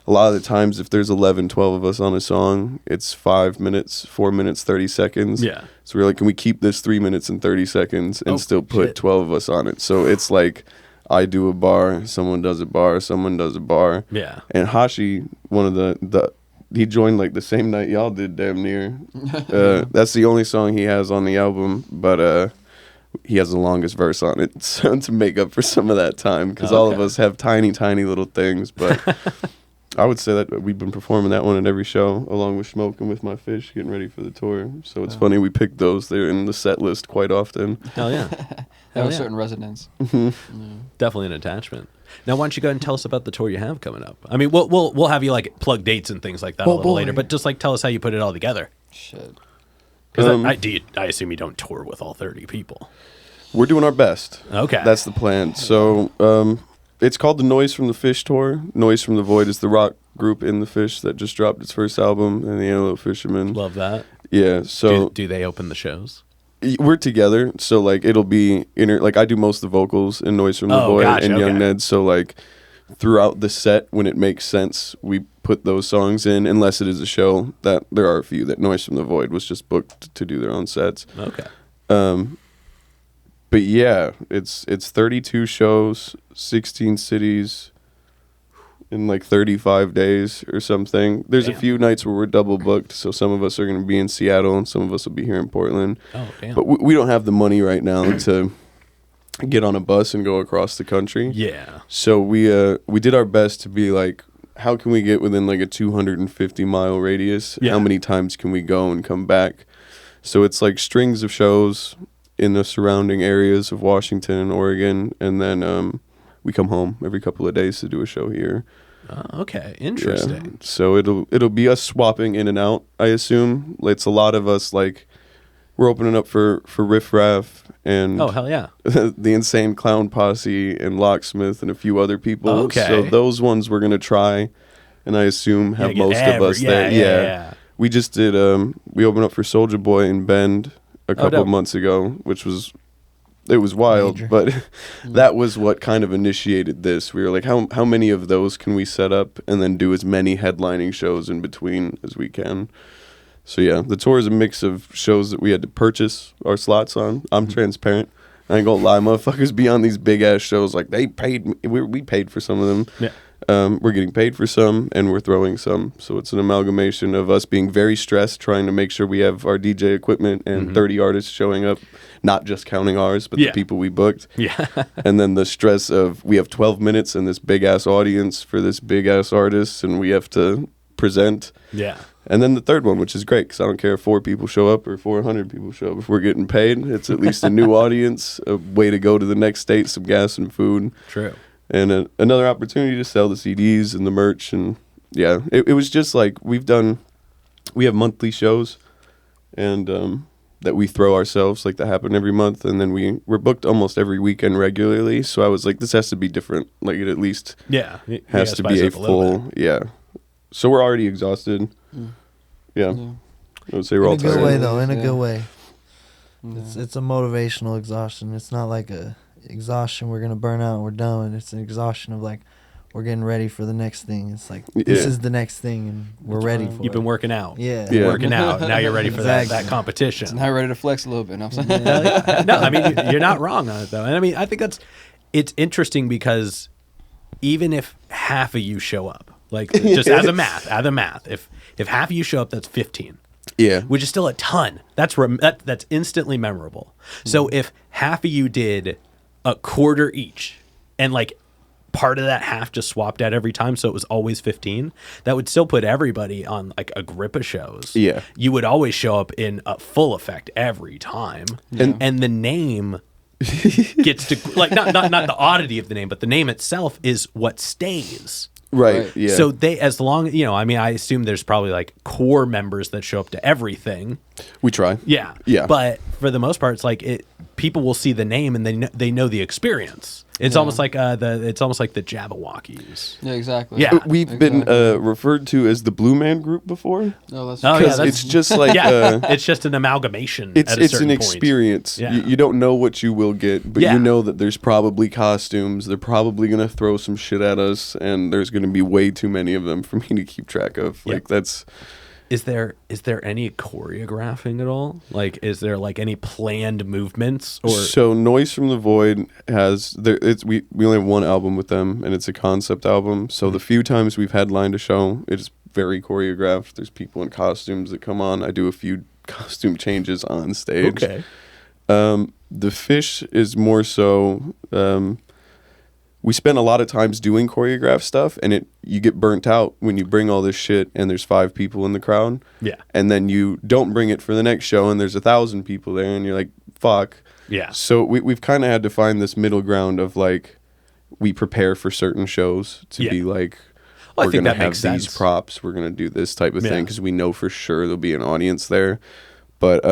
a lot of the times, if there's 11, 12 of us on a song, it's 5 minutes, 4 minutes, 30 seconds. Yeah. So we're like, can we keep this 3 minutes and 30 seconds and still put 12 of us on it? So it's like I do a bar, someone does a bar, someone does a bar. Yeah. And Hashi, one of the he joined like the same night y'all did, damn near. That's the only song he has on the album, but he has the longest verse on it, so to make up for some of that time, because all of us have tiny little things. But I would say that we've been performing that one at every show, along with Smoking with My Fish, getting ready for the tour. So it's funny we picked those. They're in the set list quite often. Hell yeah. Have a certain resonance. Definitely an attachment. Now, why don't you go ahead and tell us about the tour you have coming up? I mean, we'll have you like plug dates and things like that a little later, but just like tell us how you put it all together. Shit. Because I assume you don't tour with all 30 people. We're doing our best. Okay. That's the plan. So it's called the Noise from the Fish Tour. Noise from the Void is the rock group in the Fish that just dropped its first album, and the Antelope Fishermen. Love that. Yeah. So do they open the shows? we're together, so like it'll be like I do most of the vocals in Noise from the Void and Young Ned, so like throughout the set when it makes sense we put those songs in, unless it is a show that there are a few that Noise from the Void was just booked to do their own sets. Okay. But yeah, it's 32 shows, 16 cities in like 35 days or something. There's a few nights where we're double booked, so some of us are going to be in Seattle and some of us will be here in Portland. Oh, damn. But we don't have the money right now to get on a bus and go across the country. Yeah. So we did our best to be like, how can we get within like a 250-mile radius? Yeah. How many times can we go and come back? So it's like strings of shows in the surrounding areas of Washington and Oregon, and then we come home every couple of days to do a show here. Okay, interesting. Yeah. So it'll be us swapping in and out, I assume. It's a lot of us, like, we're opening up for Riff Raff and Oh, hell yeah. the Insane Clown Posse and Locksmith and a few other people. Okay. So those ones we're going to try, and I assume have most of us there. Yeah. We just did, we opened up for Soulja Boy in Bend a couple of months ago, which was... It was wild, Major. but that was what kind of initiated this. We were like, how many of those can we set up and then do as many headlining shows in between as we can? So yeah, the tour is a mix of shows that we had to purchase our slots on. I'm transparent. I ain't gonna lie, motherfuckers be on these big ass shows. Like they paid, we paid for some of them. Yeah. We're getting paid for some, and we're throwing some. So it's an amalgamation of us being very stressed, trying to make sure we have our DJ equipment and 30 artists showing up, not just counting ours, but the people we booked. Yeah. And then the stress of we have 12 minutes and this big ass audience for this big ass artist, and we have to present. Yeah. And then the third one, which is great, because I don't care if 4 people show up or 400 people show up. If we're getting paid, it's at least a new audience, a way to go to the next state, some gas and food. True. And another opportunity to sell the CDs and the merch. And yeah, it was just like we have monthly shows. And that we throw ourselves, like that happen every month, and then we're booked almost every weekend regularly. So I was like, this has to be different. Like it at least You has gotta to spice be it a up little full bit. yeah. So we're already exhausted. Yeah, I would say we're In all a good tired. way, though. In a Yeah. good way. Yeah. It's a motivational exhaustion. It's not like a exhaustion we're gonna burn out and we're done. It's an exhaustion of like we're getting ready for the next thing. It's like this Yeah. is the next thing and we're ready for You've it. been working out. Yeah. Yeah. Working out. Now you're ready for that Exactly. competition. Now ready to flex a little bit. I'm saying. No, I mean you're not wrong on it though, and I mean I think it's interesting because even if half of you show up, like just as a math, if half of you show up, that's 15, Yeah, which is still a ton. That's instantly memorable. So if half of you did a quarter each, and like part of that half just swapped out every time, so it was always 15, that would still put everybody on like a grip of shows. Yeah. You would always show up in a full effect every time. And the name gets to like not the oddity of the name, but the name itself is what stays. right. Yeah. So they, as long, I mean, I assume there's probably like core members that show up to everything. we try. Yeah. Yeah. But for the most part, it's like people will see the name and they know the experience. It's almost like the Jabberwockies. Yeah, exactly. Yeah. We've been referred to as the Blue Man Group before. Oh, that's Oh, yeah, Because that's- it's just like Yeah, it's just an amalgamation. it's at a it's certain an point. experience. Yeah. You don't know what you will get, but Yeah. you know that there's probably costumes. They're probably gonna throw some shit at us, and there's gonna be way too many of them for me to keep track of. Like Yep. that's Is there any choreographing at all? Like, is there like any planned movements or? so Noise from the Void has there. It's we only have one album with them, and it's a concept album. So the few times we've headlined a show, it's very choreographed. There's people in costumes that come on. I do a few costume changes on stage. Okay. The Fish is more so. We spend a lot of times doing choreographed stuff, and you get burnt out when you bring all this shit and there's 5 people in the crowd, Yeah. and then you don't bring it for the next show and there's 1,000 people there, and you're like, fuck. Yeah. So we've kind of had to find this middle ground of like, we prepare for certain shows to Yeah. be like, Well, I we're think gonna that have makes these sense. props, we're gonna do this type of Yeah. thing because we know for sure there'll be an audience there. But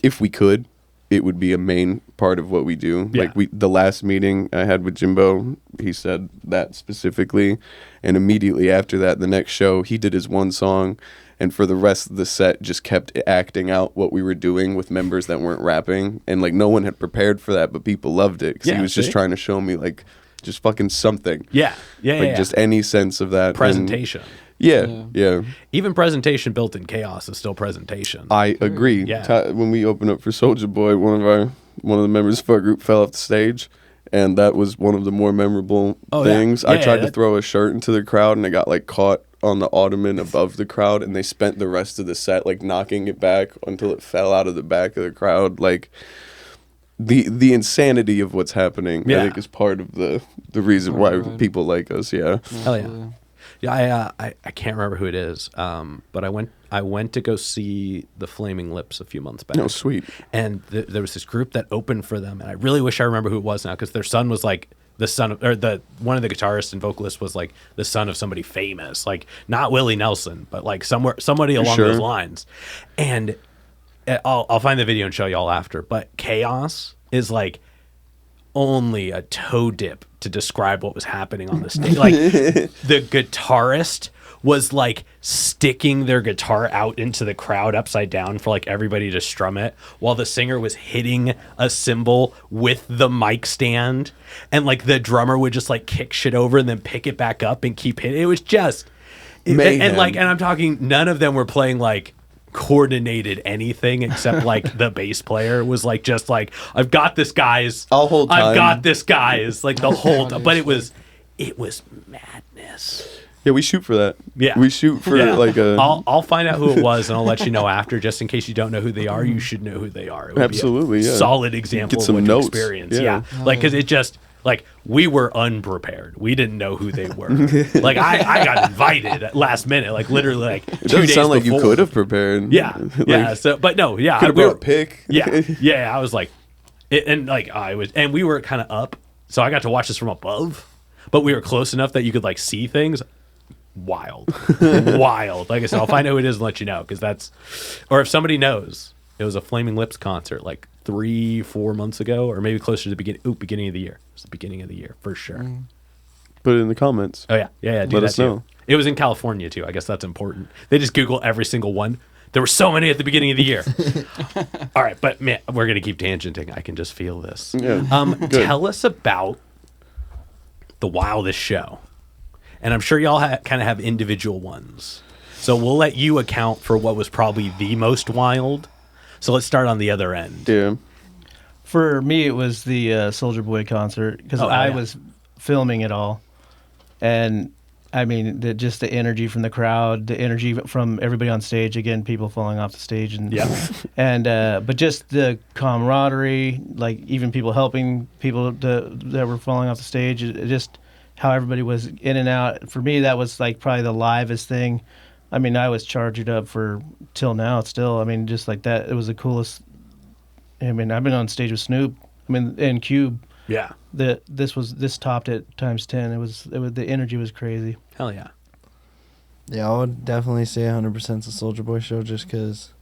if we could, it would be a main part of what we do. Yeah. Like the last meeting I had with Jimbo, he said that specifically, and immediately after that, the next show, he did his one song, and for the rest of the set, just kept acting out what we were doing with members that weren't rapping, and like no one had prepared for that, but people loved it because Yeah, he was just see? trying to show me like just fucking something, Yeah. Yeah. like yeah. just any sense of that and- presentation. yeah. Even presentation built in chaos is still presentation. I agree. Yeah. When we opened up for Soulja Boy, one of the members of our group fell off the stage, and that was one of the more memorable Oh, yeah. things. I Yeah, tried to that- throw a shirt into the crowd, and it got like caught on the ottoman above the crowd, and they spent the rest of the set like knocking it back until it fell out of the back of the crowd. Like the insanity of what's happening, Yeah. I think, is part of the reason why people like us. Yeah. Hell yeah. Yeah, I can't remember who it is, but I went to go see the Flaming Lips a few months back. Oh, sweet. And there was this group that opened for them, and I really wish I remember who it was now because their son was like the son of, or one of the guitarists and vocalists was like the son of somebody famous, like not Willie Nelson, but like somebody along Sure. those lines. And I'll find the video and show y'all after. But chaos is like only a toe dip to describe what was happening on the stage. Like the guitarist was like sticking their guitar out into the crowd upside down for like everybody to strum it, while the singer was hitting a cymbal with the mic stand, and like the drummer would just like kick shit over and then pick it back up and keep hitting. It was just Mayhem. and I'm talking, none of them were playing like coordinated anything except like the bass player was like just like, I've got this, guys. I'll hold I've time. got this, guys. Like the whole time. But it was madness. Yeah, we shoot for that. Yeah. We shoot for Yeah. like a I'll find out who it was and I'll let you know after, just in case you don't know who they are. You should know who they are. It would Absolutely, be a yeah. solid example Get of some what notes. you experience. Yeah. Yeah. Like, because it just, like, we were unprepared. We didn't know who they were. Like, I got invited at last minute, like literally like It 2 doesn't days sound like you before. could have prepared. Yeah. Like, Yeah. So, but no, yeah. Could have we brought were- a pick. yeah. I was like, and we were kind of up, so I got to watch this from above, but we were close enough that you could like see things. Wild. Like I said, I'll find out who it is and let you know, because that's, or if somebody knows, It was a Flaming Lips concert like 3-4 months ago, or maybe closer to the beginning of the year. It was the beginning of the year for sure. Put it in the comments. Oh yeah. Do Let that us too. know. It was in California too. I guess that's important. They just Google every single one. There were so many at the beginning of the year. All right, but man, we're gonna keep tangenting. I can just feel this. Yeah. Good. Tell us about the wildest show, and I'm sure y'all kind of have individual ones. So we'll let you account for what was probably the most wild. So let's start on the other end. Yeah. For me, it was the Soldier Boy concert because I was filming it all, and I mean, just the energy from the crowd, the energy from everybody on stage. Again, people falling off the stage, and but just the camaraderie, like even people helping people that were falling off the stage. Just how everybody was in and out. For me, that was like probably the livest thing. I mean, I was charged up for till now. Still, I mean, just like that, it was the coolest. I mean, I've been on stage with Snoop. I mean, and Cube. Yeah. This topped it times 10. It was the energy was crazy. Hell yeah. Yeah, I would definitely say 100% the Soldier Boy show just because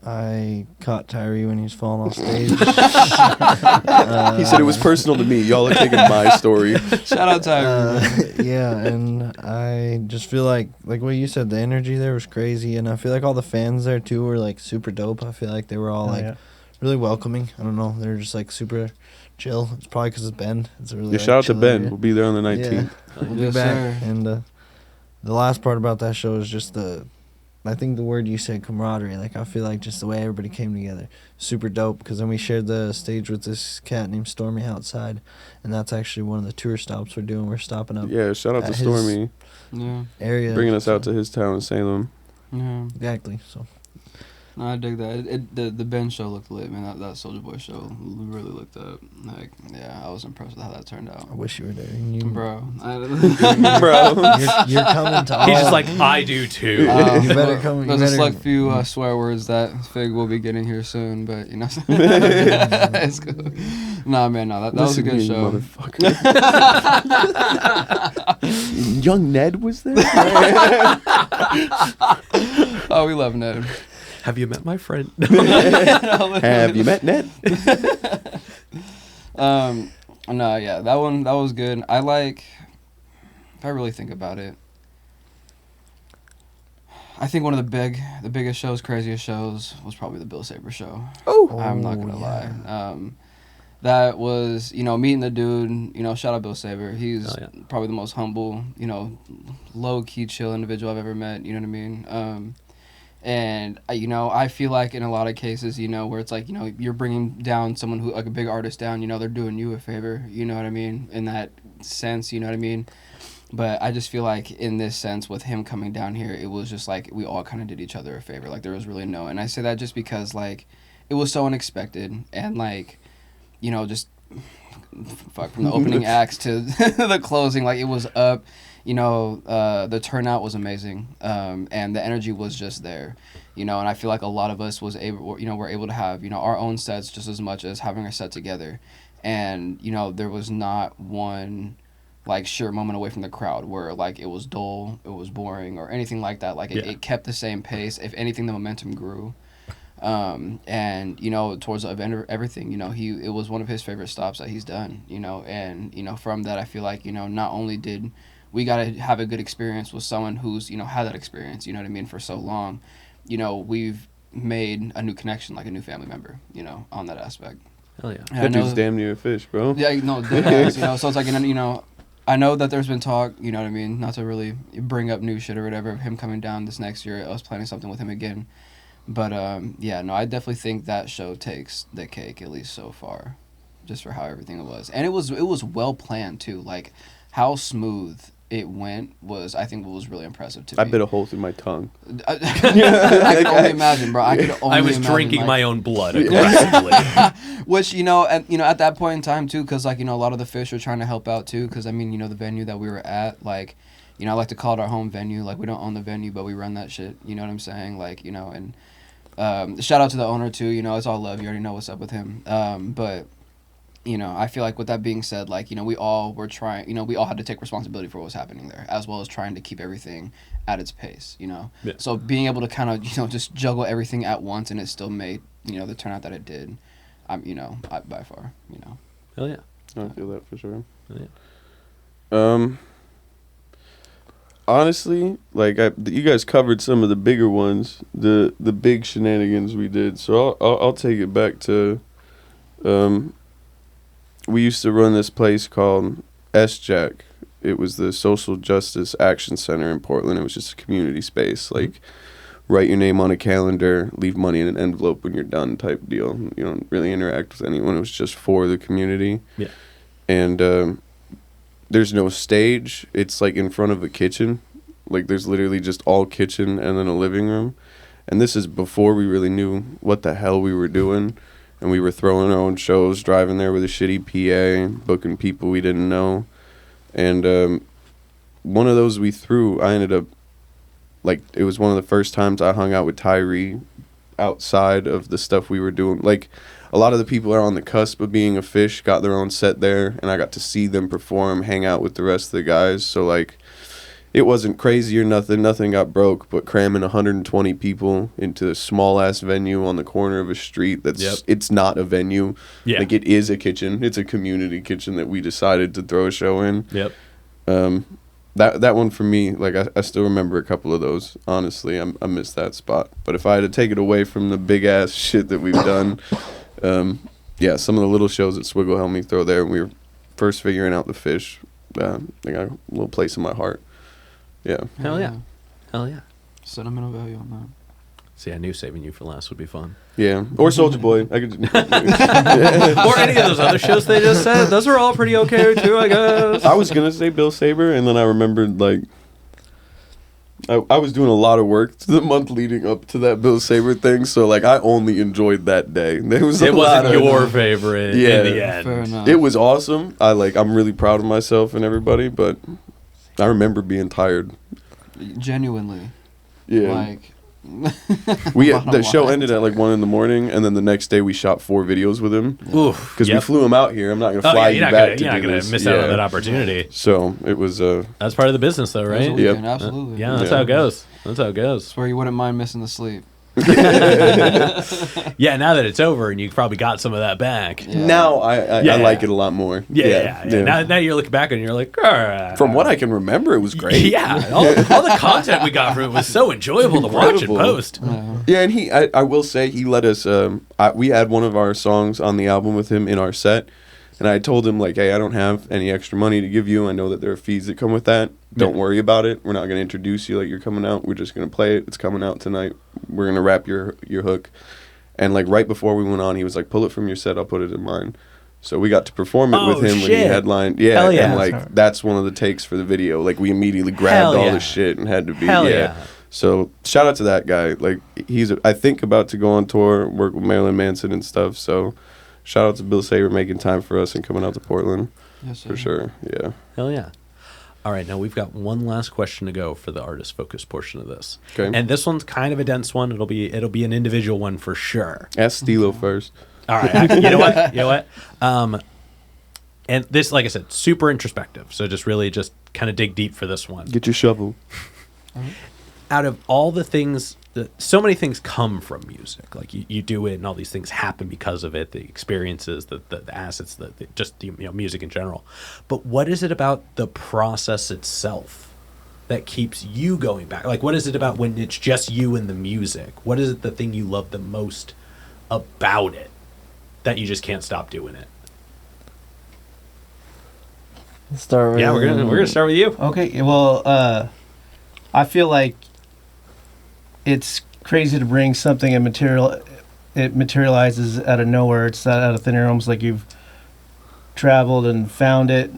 I caught Tyree when he was falling off stage. He said it was personal to me. Y'all are taking my story. Shout out Tyree. Yeah, and I just feel like what you said, the energy there was crazy, and I feel like all the fans there too were like super dope. I feel like they were all really welcoming. I don't know, they're just like super chill. It's probably because it's Bend. It's a really Yeah, shout out to chill Ben. area. We'll be there on the 19th. Yeah, we'll be Yes, back. sir. And the last part about that show is just I think the word you said, camaraderie. Like, I feel like just the way everybody came together, super dope. Because then we shared the stage with this cat named Stormy outside, and that's actually one of the tour stops we're doing. We're stopping up Yeah, shout out to at his Stormy. Yeah. area, Bringing us out to his town in Salem. Yeah. exactly. So No, I dig that. The Ben show looked lit, man. That Soldier Boy show really looked up. Like, yeah, I was impressed with how that turned out. I wish you were there. You, Bro. Bro. you're coming to all. He's just like, I do too. You better come. There's You a better, select few swear words that Fig will be getting here soon, but you know, it's cool. Nah, man, no, that was a good show. Motherfucker. Young Ned was there? Oh, we love Ned. Have you met my friend? Have you met Ned? No, yeah, that was good. If I really think about it, I think one of the biggest shows, craziest shows was probably the Bill Saber show. Oh. I'm not gonna lie. That was, meeting the dude, shout out Bill Saber. He's probably the most humble, low key chill individual I've ever met, you know what I mean? And I feel like in a lot of cases, where it's like, you're bringing down someone who, like a big artist down, they're doing you a favor, you know what I mean? In that sense, you know what I mean? But I just feel like in this sense with him coming down here, it was just like we all kind of did each other a favor. Like there was really and I say that just because like it was so unexpected and like, just from the opening acts to the closing, like it was up. The turnout was amazing, and the energy was just there, and I feel like a lot of us were able to have, our own sets just as much as having our set together, and, there was not one, like, sheer moment away from the crowd where, like, it was dull, it was boring, or anything like that. Like, it kept the same pace. If anything, the momentum grew. And towards the event or everything, it was one of his favorite stops that he's done, and from that I feel like not only did we got to have a good experience with someone who's had that experience, you know what I mean, for so long, we've made a new connection, like a new family member, on that aspect. Hell yeah. That dude's damn near a fish, bro. Yeah, no, deadass, so it's like, I know that there's been talk, you know what I mean, not to really bring up new shit or whatever, of him coming down this next year. I was planning something with him again. But, I definitely think that show takes the cake, at least so far, just for how everything was. And it was well planned, too. Like, how smooth it went was, I think, what was really impressive to me. I bit a hole through my tongue. I could only imagine, bro. I was drinking my own blood aggressively. Which, at that point in time, too, because, like, a lot of the fish were trying to help out, too, because, I mean, the venue that we were at, like, I like to call it our home venue. Like, we don't own the venue, but we run that shit, you know what I'm saying? Like, and shout out to the owner, too, it's all love. You already know what's up with him. But, you know, I feel like with that being said, like, you know, we all were trying, you know, we all had to take responsibility for what was happening there, as well as trying to keep everything at its pace, you know. Yeah. So being able to kind of, you know, just juggle everything at once, and it still made, you know, the turnout that it did, you know, by far, you know. Hell yeah. I feel that for sure. Hell yeah. Honestly, like you guys covered some of the bigger ones, the big shenanigans we did. So I'll take it back to, we used to run this place called S-Jack. It was the Social Justice Action Center in Portland. It was just a community space, like write your name on a calendar, leave money in an envelope when you're done type deal. You don't really interact with anyone. It was just for the community. Yeah. And there's no stage. It's like in front of a kitchen. Like there's literally just all kitchen and then a living room. And this is before we really knew what the hell we were doing. And we were throwing our own shows, driving there with a shitty PA, booking people we didn't know. And one of those we threw, I ended up, like, it was one of the first times I hung out with Tyree outside of the stuff we were doing. Like, a lot of the people are on the cusp of being a fish, got their own set there, and I got to see them perform, hang out with the rest of the guys. So, like, it wasn't crazy or nothing. Nothing got broke, but cramming 120 people into a small-ass venue on the corner of a street that's, it's not a venue. Yeah. Like, it is a kitchen. It's a community kitchen that we decided to throw a show in. Yep. That one for me, like, I still remember a couple of those. Honestly, I miss that spot. But if I had to take it away from the big-ass shit that we've done, yeah, some of the little shows that Swiggle helped me throw there when we were first figuring out the fish, they got a little place in my heart. Yeah. Hell yeah. Hell yeah. Sentimental value on that. See, I knew saving you for last would be fun. Yeah. Or Soulja Boy. I could. Or any of those other shows they just said. Those are all pretty okay too, I guess. I was gonna say Bill Saber, and then I remembered, like, I was doing a lot of work the month leading up to that Bill Saber thing, so, like, I only enjoyed that day. There was it wasn't lot of, your favorite in the end. Fair enough. It was awesome. I'm really proud of myself and everybody, but I remember being tired. Genuinely. Yeah. Like, The show ended at like 1 a.m, and then the next day we shot 4 videos with him. Oof. Because we flew him out here. I'm not going to fly you back to do You're not going this. to miss out on that opportunity. So it was. That's part of the business, though, it was a right? weekend, absolutely. Yeah, that's how it goes. That's how it goes. That's where you wouldn't mind missing the sleep. Yeah, now that it's over and you probably got some of that back. Yeah. Now I like it a lot more. Yeah. Now you look back and you're like, from what I can remember, it was great. Yeah, all the content we got from it was so enjoyable to watch and post. Yeah, and I will say he let us. We had one of our songs on the album with him in our set, and I told him, like, hey, I don't have any extra money to give you. I know that there are fees that come with that. Don't worry about it. We're not going to introduce you like you're coming out. We're just going to play it. It's coming out tonight. We're going to wrap your hook. And, like, right before we went on, he was like, pull it from your set. I'll put it in mine. So we got to perform it with him when he headlined. Yeah, Hell yeah. And, like, that's one of the takes for the video. Like, we immediately grabbed all the shit and had to be. Hell yeah. So shout out to that guy. Like, he's, I think, about to go on tour, work with Marilyn Manson and stuff. So shout out to Bill Saber making time for us and coming out to Portland. Yes, sir. For sure. Yeah. Hell yeah. All right, now we've got one last question to go for the artist focus portion of this. Okay. And this one's kind of a dense one. It'll be an individual one for sure. Ask Steelo first. All right. You know what? And this, like I said, super introspective. So just really just kind of dig deep for this one. Get your shovel. Out of all the things, so many things come from music. Like you do it, and all these things happen because of it. The experiences, the assets, just music in general. But what is it about the process itself that keeps you going back? Like, what is it about when it's just you and the music? What is it the thing you love the most about it that you just can't stop doing it? Start with Yeah, we're gonna start with you. Okay, well, I feel like it's crazy to bring something and it materializes out of nowhere. It's out of thin air, almost like you've traveled and found it.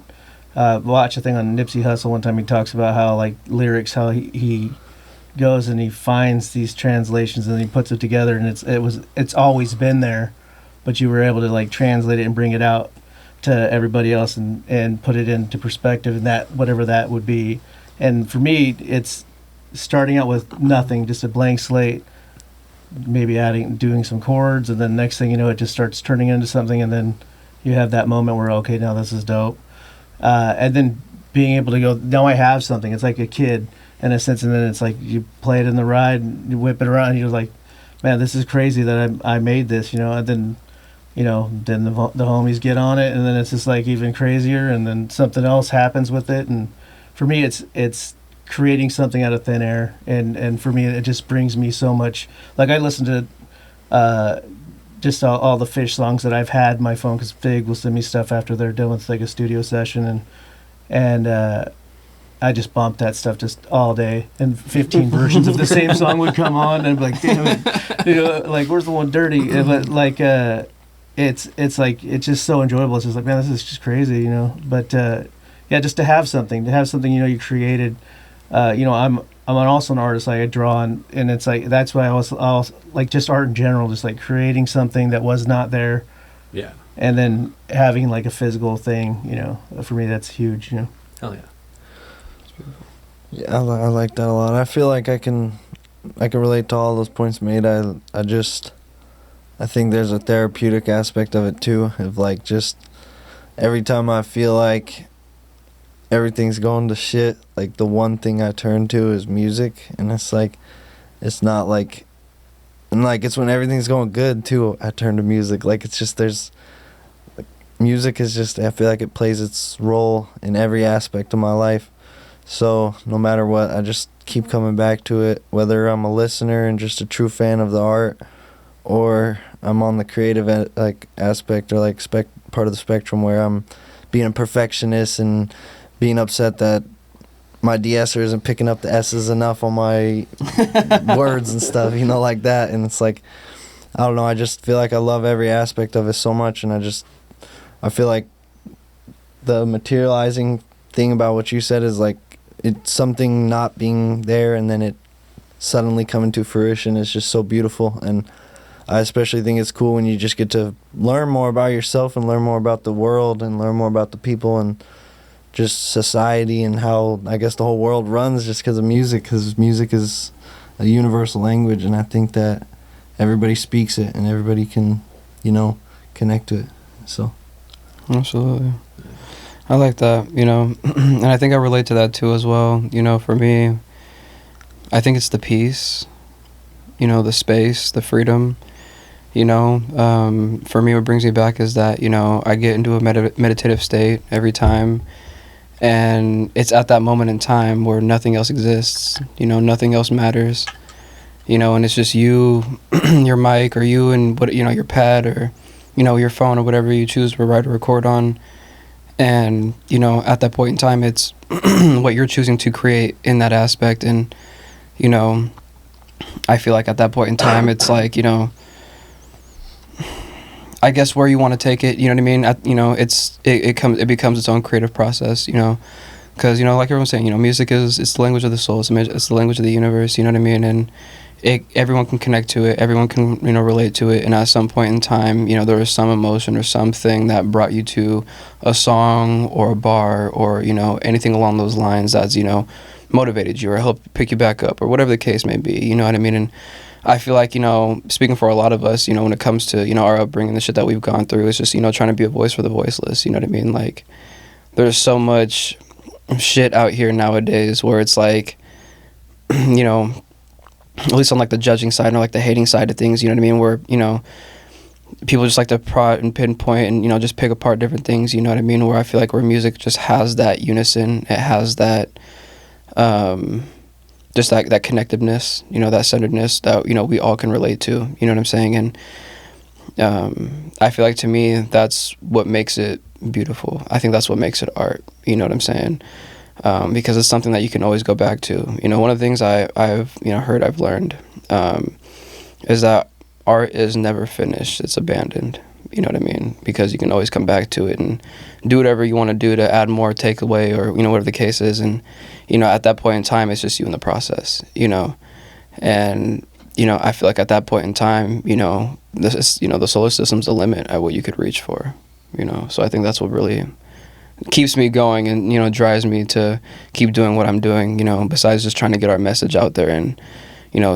Watch a thing on Nipsey Hussle one time. He talks about how, like, lyrics, how he goes and he finds these translations and he puts it together, and it's always been there, but you were able to, like, translate it and bring it out to everybody else and put it into perspective, and that whatever that would be. And for me, it's starting out with nothing, just a blank slate, maybe doing some chords, and then next thing you know, it just starts turning into something, and then you have that moment where, okay, now this is dope. And then being able to go, now I have something. It's like a kid in a sense, and then it's like you play it in the ride, and you whip it around, and you're like, man, this is crazy that I made this, and then, then the homies get on it, and then it's just like even crazier, and then something else happens with it. And for me, it's creating something out of thin air, and for me, it just brings me so much. Like, I listen to just all the Fish songs that I've had in my phone, because Fig will send me stuff after they're done with like a studio session, and I just bumped that stuff just all day, and 15 versions of the same song would come on, and I'd be like, damn it, like, where's the one dirty? But like, it's like, it's just so enjoyable. It's just like, man, this is just crazy, But yeah, just to have something, you created. I'm also an artist. I draw, and it's like, that's why I was like, just art in general, just like creating something that was not there. Yeah. And then having like a physical thing, for me, that's huge. Hell yeah. Yeah, I like that a lot. I feel like I can relate to all those points made. I think there's a therapeutic aspect of it too, of like, just every time I feel like everything's going to shit, like, the one thing I turn to is music. And it's like, it's not like, and like, it's when everything's going good too, I turn to music. Like, it's just, there's like, music is just, I feel like it plays its role in every aspect of my life. So no matter what, I just keep coming back to it, whether I'm a listener and just a true fan of the art, or I'm on the creative aspect, or like part of the spectrum where I'm being a perfectionist and being upset that my de-esser isn't picking up the S's enough on my words and stuff, like that. And it's like, I don't know, I just feel like I love every aspect of it so much, and I feel like the materializing thing about what you said is like, it's something not being there and then it suddenly coming to fruition is just so beautiful. And I especially think it's cool when you just get to learn more about yourself and learn more about the world and learn more about the people and just society and how, I guess, the whole world runs just because of music, because music is a universal language, and I think that everybody speaks it and everybody can, connect to it. So Absolutely. I like that, and I think I relate to that too as well. For me, I think it's the peace, the space, the freedom. For me, what brings me back is that, I get into a meditative state every time, and it's at that moment in time where nothing else exists, nothing else matters, and it's just you, your mic, or you and what, your pad, or, your phone, or whatever you choose to write or record on. And, at that point in time, it's what you're choosing to create in that aspect. And, I feel like at that point in time, it's like, I guess where you want to take it, you know what I mean? It becomes its own creative process, because, like everyone's saying, music it's the language of the soul. It's the language of the universe, you know what I mean? And everyone can connect to it. Everyone can, relate to it. And at some point in time, there was some emotion or something that brought you to a song or a bar or, anything along those lines that's, motivated you or helped pick you back up or whatever the case may be. You know what I mean? And I feel like, speaking for a lot of us, when it comes to, our upbringing, the shit that we've gone through, it's just, trying to be a voice for the voiceless. You know what I mean? Like, there's so much shit out here nowadays where it's like, at least on like the judging side or like the hating side of things, you know what I mean? Where, people just like to prod and pinpoint and, just pick apart different things, you know what I mean? Where I feel like where music just has that unison, it has that, just that connectiveness, that centeredness that, we all can relate to, you know what I'm saying? And, I feel like to me, that's what makes it beautiful. I think that's what makes it art, you know what I'm saying? Because it's something that you can always go back to. One of the things I've heard, I've learned, is that art is never finished. It's abandoned. You know what I mean? Because you can always come back to it and do whatever you want to do to add more, take away, or, whatever the case is. And, at that point in time, it's just you in the process, And, I feel like at that point in time, this is, the solar system's the limit at what you could reach for, So I think that's what really keeps me going and, drives me to keep doing what I'm doing, besides just trying to get our message out there and,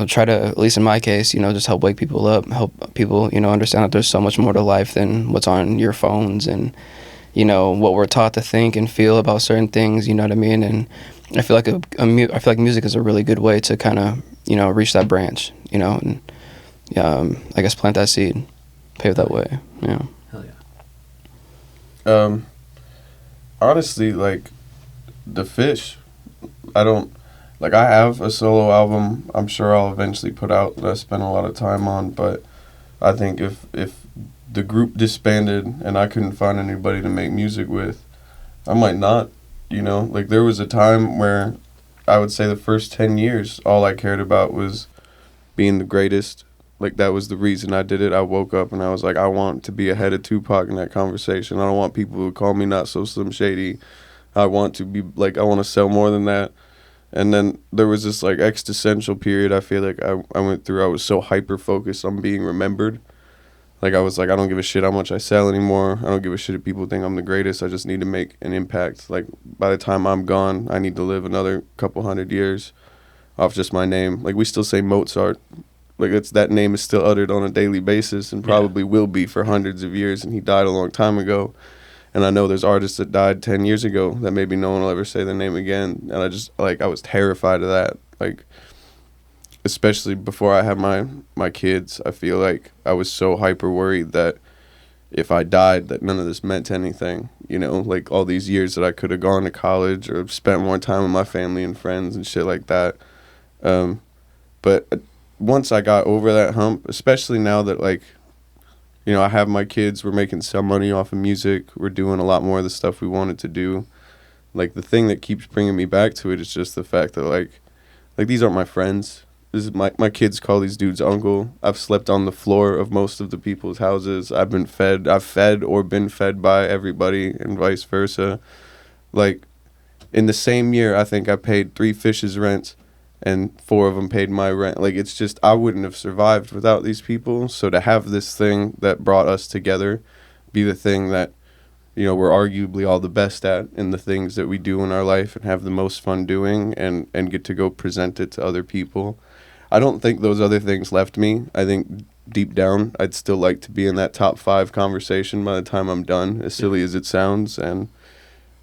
try to, at least in my case, just help wake people up, help people, understand that there's so much more to life than what's on your phones and, what we're taught to think and feel about certain things, you know what I mean? And I feel like I feel like music is a really good way to kind of, reach that branch, and I guess plant that seed, pave that way, Hell yeah. Honestly, like, the Fish, I have a solo album I'm sure I'll eventually put out that I spent a lot of time on, but I think if the group disbanded and I couldn't find anybody to make music with, I might not, Like, there was a time where I would say the first 10 years, all I cared about was being the greatest. Like, that was the reason I did it. I woke up and I was like, I want to be ahead of Tupac in that conversation. I don't want people who call me Not So Slim Shady. I want to be, like, I want to sell more than that. And then there was this, like, existential period I feel like I went through. I was so hyper-focused on being remembered. Like, I was like, I don't give a shit how much I sell anymore. I don't give a shit if people think I'm the greatest. I just need to make an impact. Like, by the time I'm gone, I need to live another couple hundred years off just my name. Like, we still say Mozart. Like, that name is still uttered on a daily basis and probably will be for hundreds of years, and he died a long time ago. And I know there's artists that died 10 years ago that maybe no one will ever say their name again. And I just, like, I was terrified of that. Like, especially before I had my kids, I feel like I was so hyper worried that if I died, that none of this meant anything. Like, all these years that I could have gone to college or spent more time with my family and friends and shit like that. But once I got over that hump, especially now that, like, I have my kids, we're making some money off of music, we're doing a lot more of the stuff we wanted to do. Like, the thing that keeps bringing me back to it is just the fact that, like these aren't my friends. This is my kids call these dudes uncle. I've slept on the floor of most of the people's houses. I've fed or been fed by everybody and vice versa. Like, in the same year, I think I paid 3 Fish's rents and 4 of them paid my rent. Like, it's just, I wouldn't have survived without these people. So to have this thing that brought us together be the thing that, we're arguably all the best at in the things that we do in our life and have the most fun doing and get to go present it to other people. I don't think those other things left me. I think deep down, I'd still like to be in that top 5 conversation by the time I'm done, as silly as it sounds. And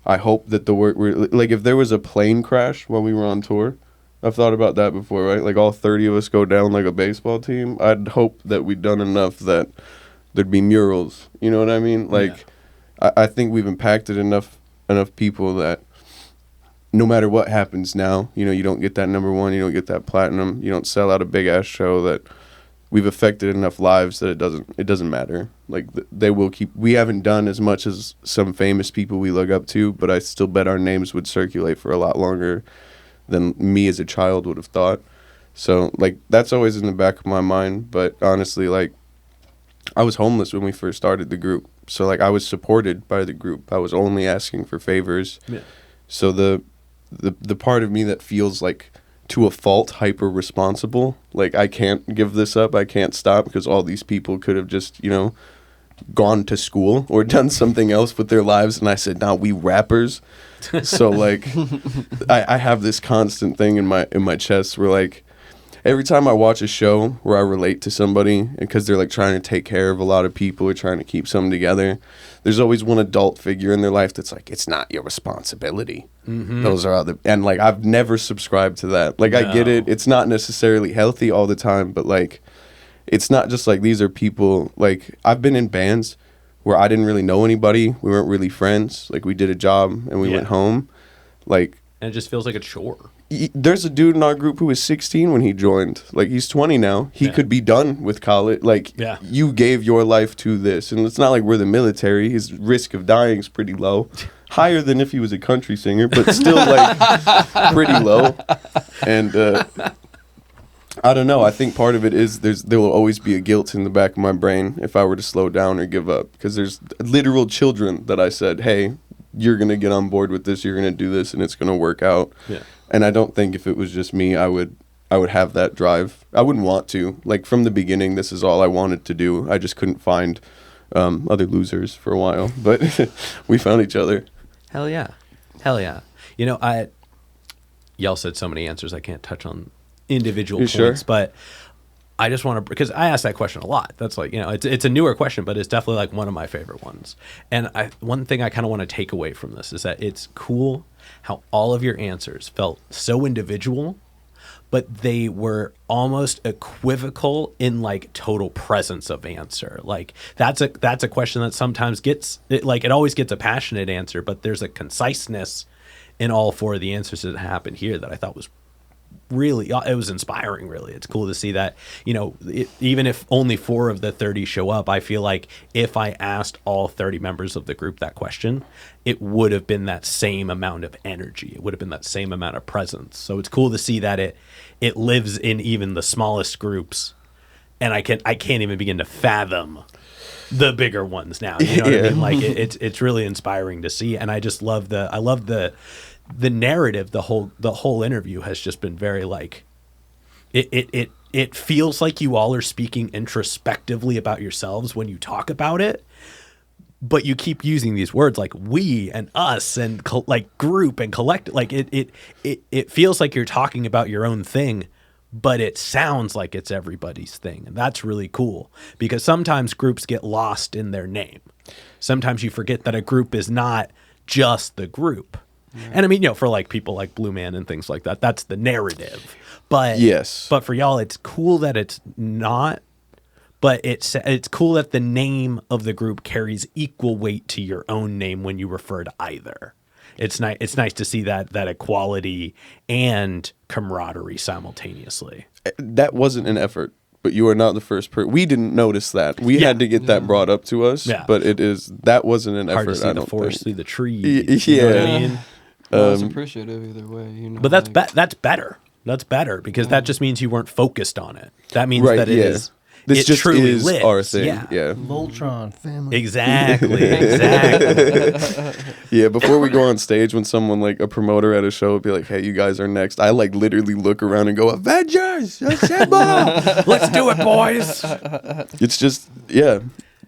I hope that the work, like, if there was a plane crash while we were on tour, I've thought about that before, right? Like, all 30 of us go down like a baseball team. I'd hope that we'd done enough that there'd be murals. You know what I mean? Like, I think we've impacted enough people that no matter what happens now, you don't get that number 1, you don't get that platinum, you don't sell out a big ass show, that we've affected enough lives that it doesn't matter. Like, they will keep. We haven't done as much as some famous people we look up to, but I still bet our names would circulate for a lot longer than me as a child would have thought. So, like, that's always in the back of my mind. But honestly, like, I was homeless when we first started the group. So, like, I was supported by the group. I was only asking for favors. Yeah. So the part of me that feels like, to a fault, hyper responsible, like, I can't give this up, I can't stop, because all these people could have just, gone to school or done something else with their lives, and I said, nah, we rappers. So, like, I have this constant thing in my chest where, like, every time I watch a show where I relate to somebody, because they're, like, trying to take care of a lot of people or trying to keep something together, there's always one adult figure in their life that's like, it's not your responsibility. Mm-hmm. Those are other, and, like, I've never subscribed to that. Like, no. I get it. It's not necessarily healthy all the time, but, like, it's not just like these are people. Like, I've been in bands where I didn't really know anybody. We weren't really friends. Like, we did a job and we went home. Like, and it just feels like a chore. There's a dude in our group who was 16 when he joined. Like, he's 20 now. He could be done with college. Like, you gave your life to this. And it's not like we're the military. His risk of dying is pretty low. Higher than if he was a country singer, but still, like, pretty low. And I don't know. I think part of it is there will always be a guilt in the back of my brain if I were to slow down or give up. Because there's literal children that I said, hey, you're going to get on board with this, you're going to do this, and it's going to work out. Yeah. And I don't think if it was just me, I would have that drive. I wouldn't want to. Like, from the beginning, this is all I wanted to do. I just couldn't find other losers for a while. But we found each other. Hell yeah. Y'all said so many answers I can't touch on individual You points, sure? but I just want to, because I ask that question a lot. That's like, it's a newer question, but it's definitely like one of my favorite ones. And one thing I kind of want to take away from this is that it's cool how all of your answers felt so individual, but they were almost equivocal in like total presence of answer. Like that's a question that sometimes it always gets a passionate answer, but there's a conciseness in all four of the answers that happened here that I thought was really, it was inspiring. Really, it's cool to see that, even if only 4 of the 30 show up, I feel like if I asked all 30 members of the group that question, it would have been that same amount of energy. It would have been that same amount of presence. So it's cool to see that it lives in even the smallest groups, and I can't even begin to fathom the bigger ones now. You know what I mean? Like it's really inspiring to see, and I just love the narrative. The whole interview has just been very like it feels like you all are speaking introspectively about yourselves when you talk about it, but you keep using these words like we and us and like group and collect. Like it feels like you're talking about your own thing, but it sounds like it's everybody's thing. And that's really cool, because sometimes groups get lost in their name. Sometimes you forget that a group is not just the group. Right. And I mean, for like people like Blue Man and things like that, that's the narrative. But yes, but for y'all, it's cool that it's not. But it's cool that the name of the group carries equal weight to your own name when you refer to either. It's nice. It's nice to see that equality and camaraderie simultaneously. That wasn't an effort, but you are not the first person. We didn't notice that. We had to get that brought up to us. Yeah. But that wasn't an hard effort. To see I the don't forest think. through the trees. Yeah. You know what I mean? Well, it's appreciative either way. But that's better. That's better, because that just means you weren't focused on it. That means that it is. This just truly is lives. our thing. Yeah. Voltron family. Exactly. Yeah, before we go on stage, when someone like a promoter at a show would be like, "Hey, you guys are next," I like literally look around and go, "Avengers, assemble! Let's do it, boys!" It's just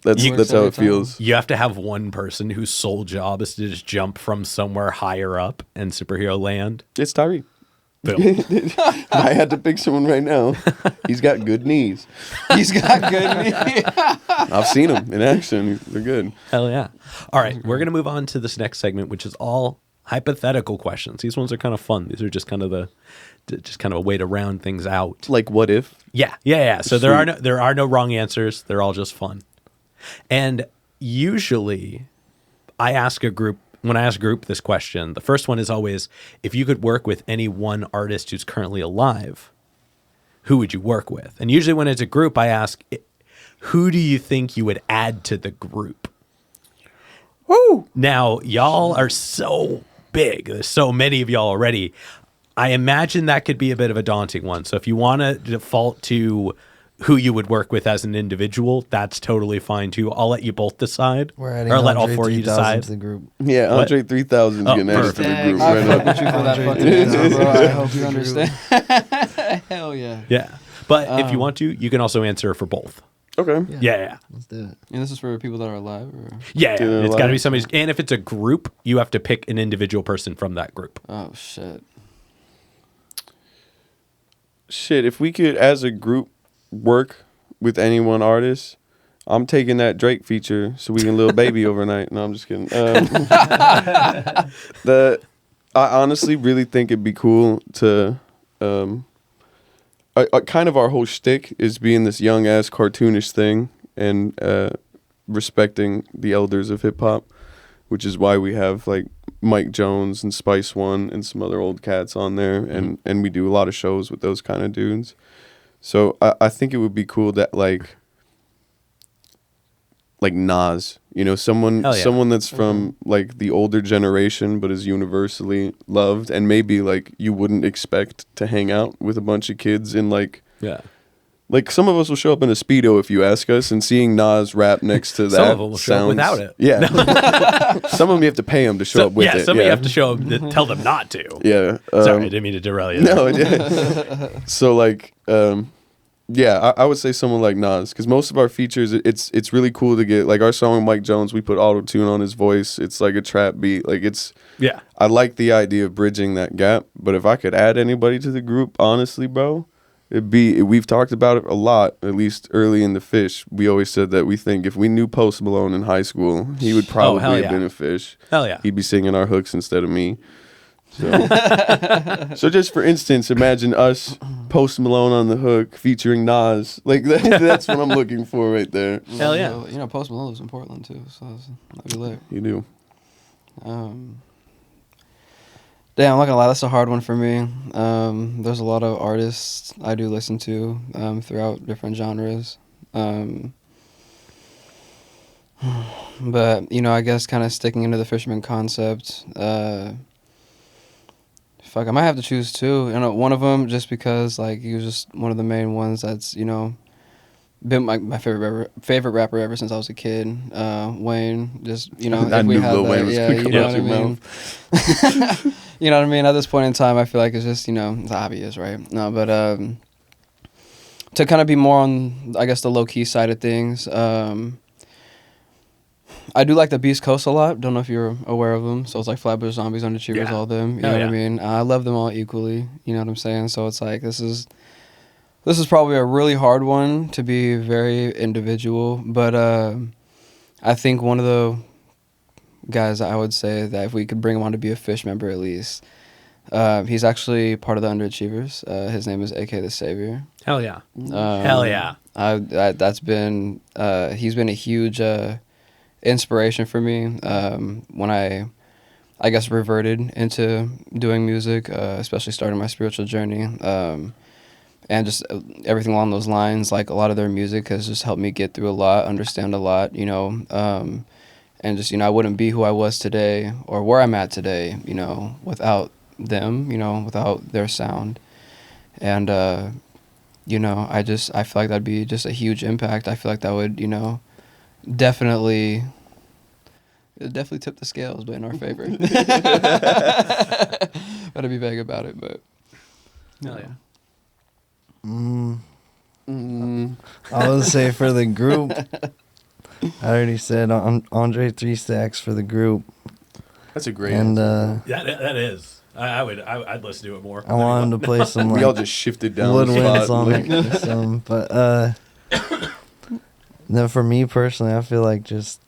that's how it feels. You have to have one person whose sole job is to just jump from somewhere higher up in superhero land. It's Tyree. Boom. I had to pick someone right now. He's got good knees. He's got good knees. I've seen him in action. They're good. Hell yeah. All right, we're going to move on to this next segment, which is all hypothetical questions. These ones are kind of fun. These are just kind of a way to round things out. Like, what if? Yeah. So there are no wrong answers. They're all just fun. And usually when I ask a group this question, the first one is always, if you could work with any one artist who's currently alive, who would you work with? And usually when it's a group, I ask, who do you think you would add to the group? Woo! Now, y'all are so big. There's so many of y'all already. I imagine that could be a bit of a daunting one. So if you want to default to who you would work with as an individual, that's totally fine too. I'll let you both decide. We're adding or let all Andre four of you 3000 decide. to the group. Yeah, Andre 3000 is getting added to the group I right fuck now. with you for that fucking answer, bro. I hope you understand. Hell yeah. Yeah. But if you want to, you can also answer for both. Okay. Yeah. Let's do it. And this is for people that are alive? Or? Yeah. They're It's got to be alive. somebody's. And if it's a group, you have to pick an individual person from that group. Oh, shit. Shit, if we could, as a group, work with any one artist, I'm taking that Drake feature so we can Lil Baby overnight. No, I'm just kidding. I honestly really think it'd be cool to... kind of our whole shtick is being this young-ass cartoonish thing and respecting the elders of hip-hop, which is why we have, like, Mike Jones and Spice One and some other old cats on there, and we do a lot of shows with those kind of dudes. So I think it would be cool that like Nas, someone that's from like the older generation but is universally loved, and maybe like you wouldn't expect to hang out with a bunch of kids in like some of us will show up in a Speedo if you ask us, and seeing Nas rap next to that Some of them will show up without it. Yeah. Some of them you have to pay them to show up with it. Some of you have to show them, tell them not to. Yeah. Sorry, I didn't mean to derail you. No. So like, Yeah, I would say someone like Nas, because most of our features, it's really cool to get, like our song with Mike Jones, we put auto-tune on his voice. It's like a trap beat. Like Yeah. I like the idea of bridging that gap, but if I could add anybody to the group, honestly, bro, we've talked about it a lot, at least early in the Fish. We always said that we think if we knew Post Malone in high school, he would probably hell have yeah. been a Fish. Hell yeah. He'd be singing our hooks instead of me. So just for instance, imagine us, Post Malone on the hook, featuring Nas. Like that's what I'm looking for right there. Hell yeah. You know, Post Malone lives in Portland too, so that'd be lit. You do. Damn, I'm not gonna lie, that's a hard one for me. There's a lot of artists I do listen to throughout different genres. But, you know, I guess kind of sticking into the Fisherman concept, fuck, I might have to choose two. You know, one of them just because, like, he was just one of the main ones that's, you know, been my favorite rapper ever since I was a kid. Wayne, just, you know, I if we knew had Lil that, Wayne was yeah, gonna you come know out what I your mean. You know what I mean? At this point in time, I feel like it's just, you know, it's obvious, right? No, but to kind of be more on, I guess, the low key side of things. I do like the Beast Coast a lot. Don't know if you're aware of them. So it's like Flatbush Zombies, Underachievers, Yeah. all them. You Hell know yeah. what I mean? I love them all equally. You know what I'm saying? So it's like this is probably a really hard one to be very individual. But I think one of the guys I would say that if we could bring him on to be a Fish member at least, he's actually part of the Underachievers. His name is AK the Savior. Hell yeah. Hell yeah. That's been he's been a huge inspiration for me when I guess reverted into doing music, especially starting my spiritual journey, and just everything along those lines. Like a lot of their music has just helped me get through a lot, understand a lot, you know, and just, you know, I wouldn't be who I was today or where I'm at today, you know, without them, you know, without their sound. And you know, I feel like that'd be just a huge impact. I feel like that would, you know, definitely tip the scales, but in our favor. Gotta be vague about it, but Hell yeah. I would say for the group, I already said Andre 3 Stacks for the group, That's a great and answer. That is. I'd listen to it more. I want him to play some We like all just shifted down the woodwinds spot. on it or something. But then for me personally, I feel like just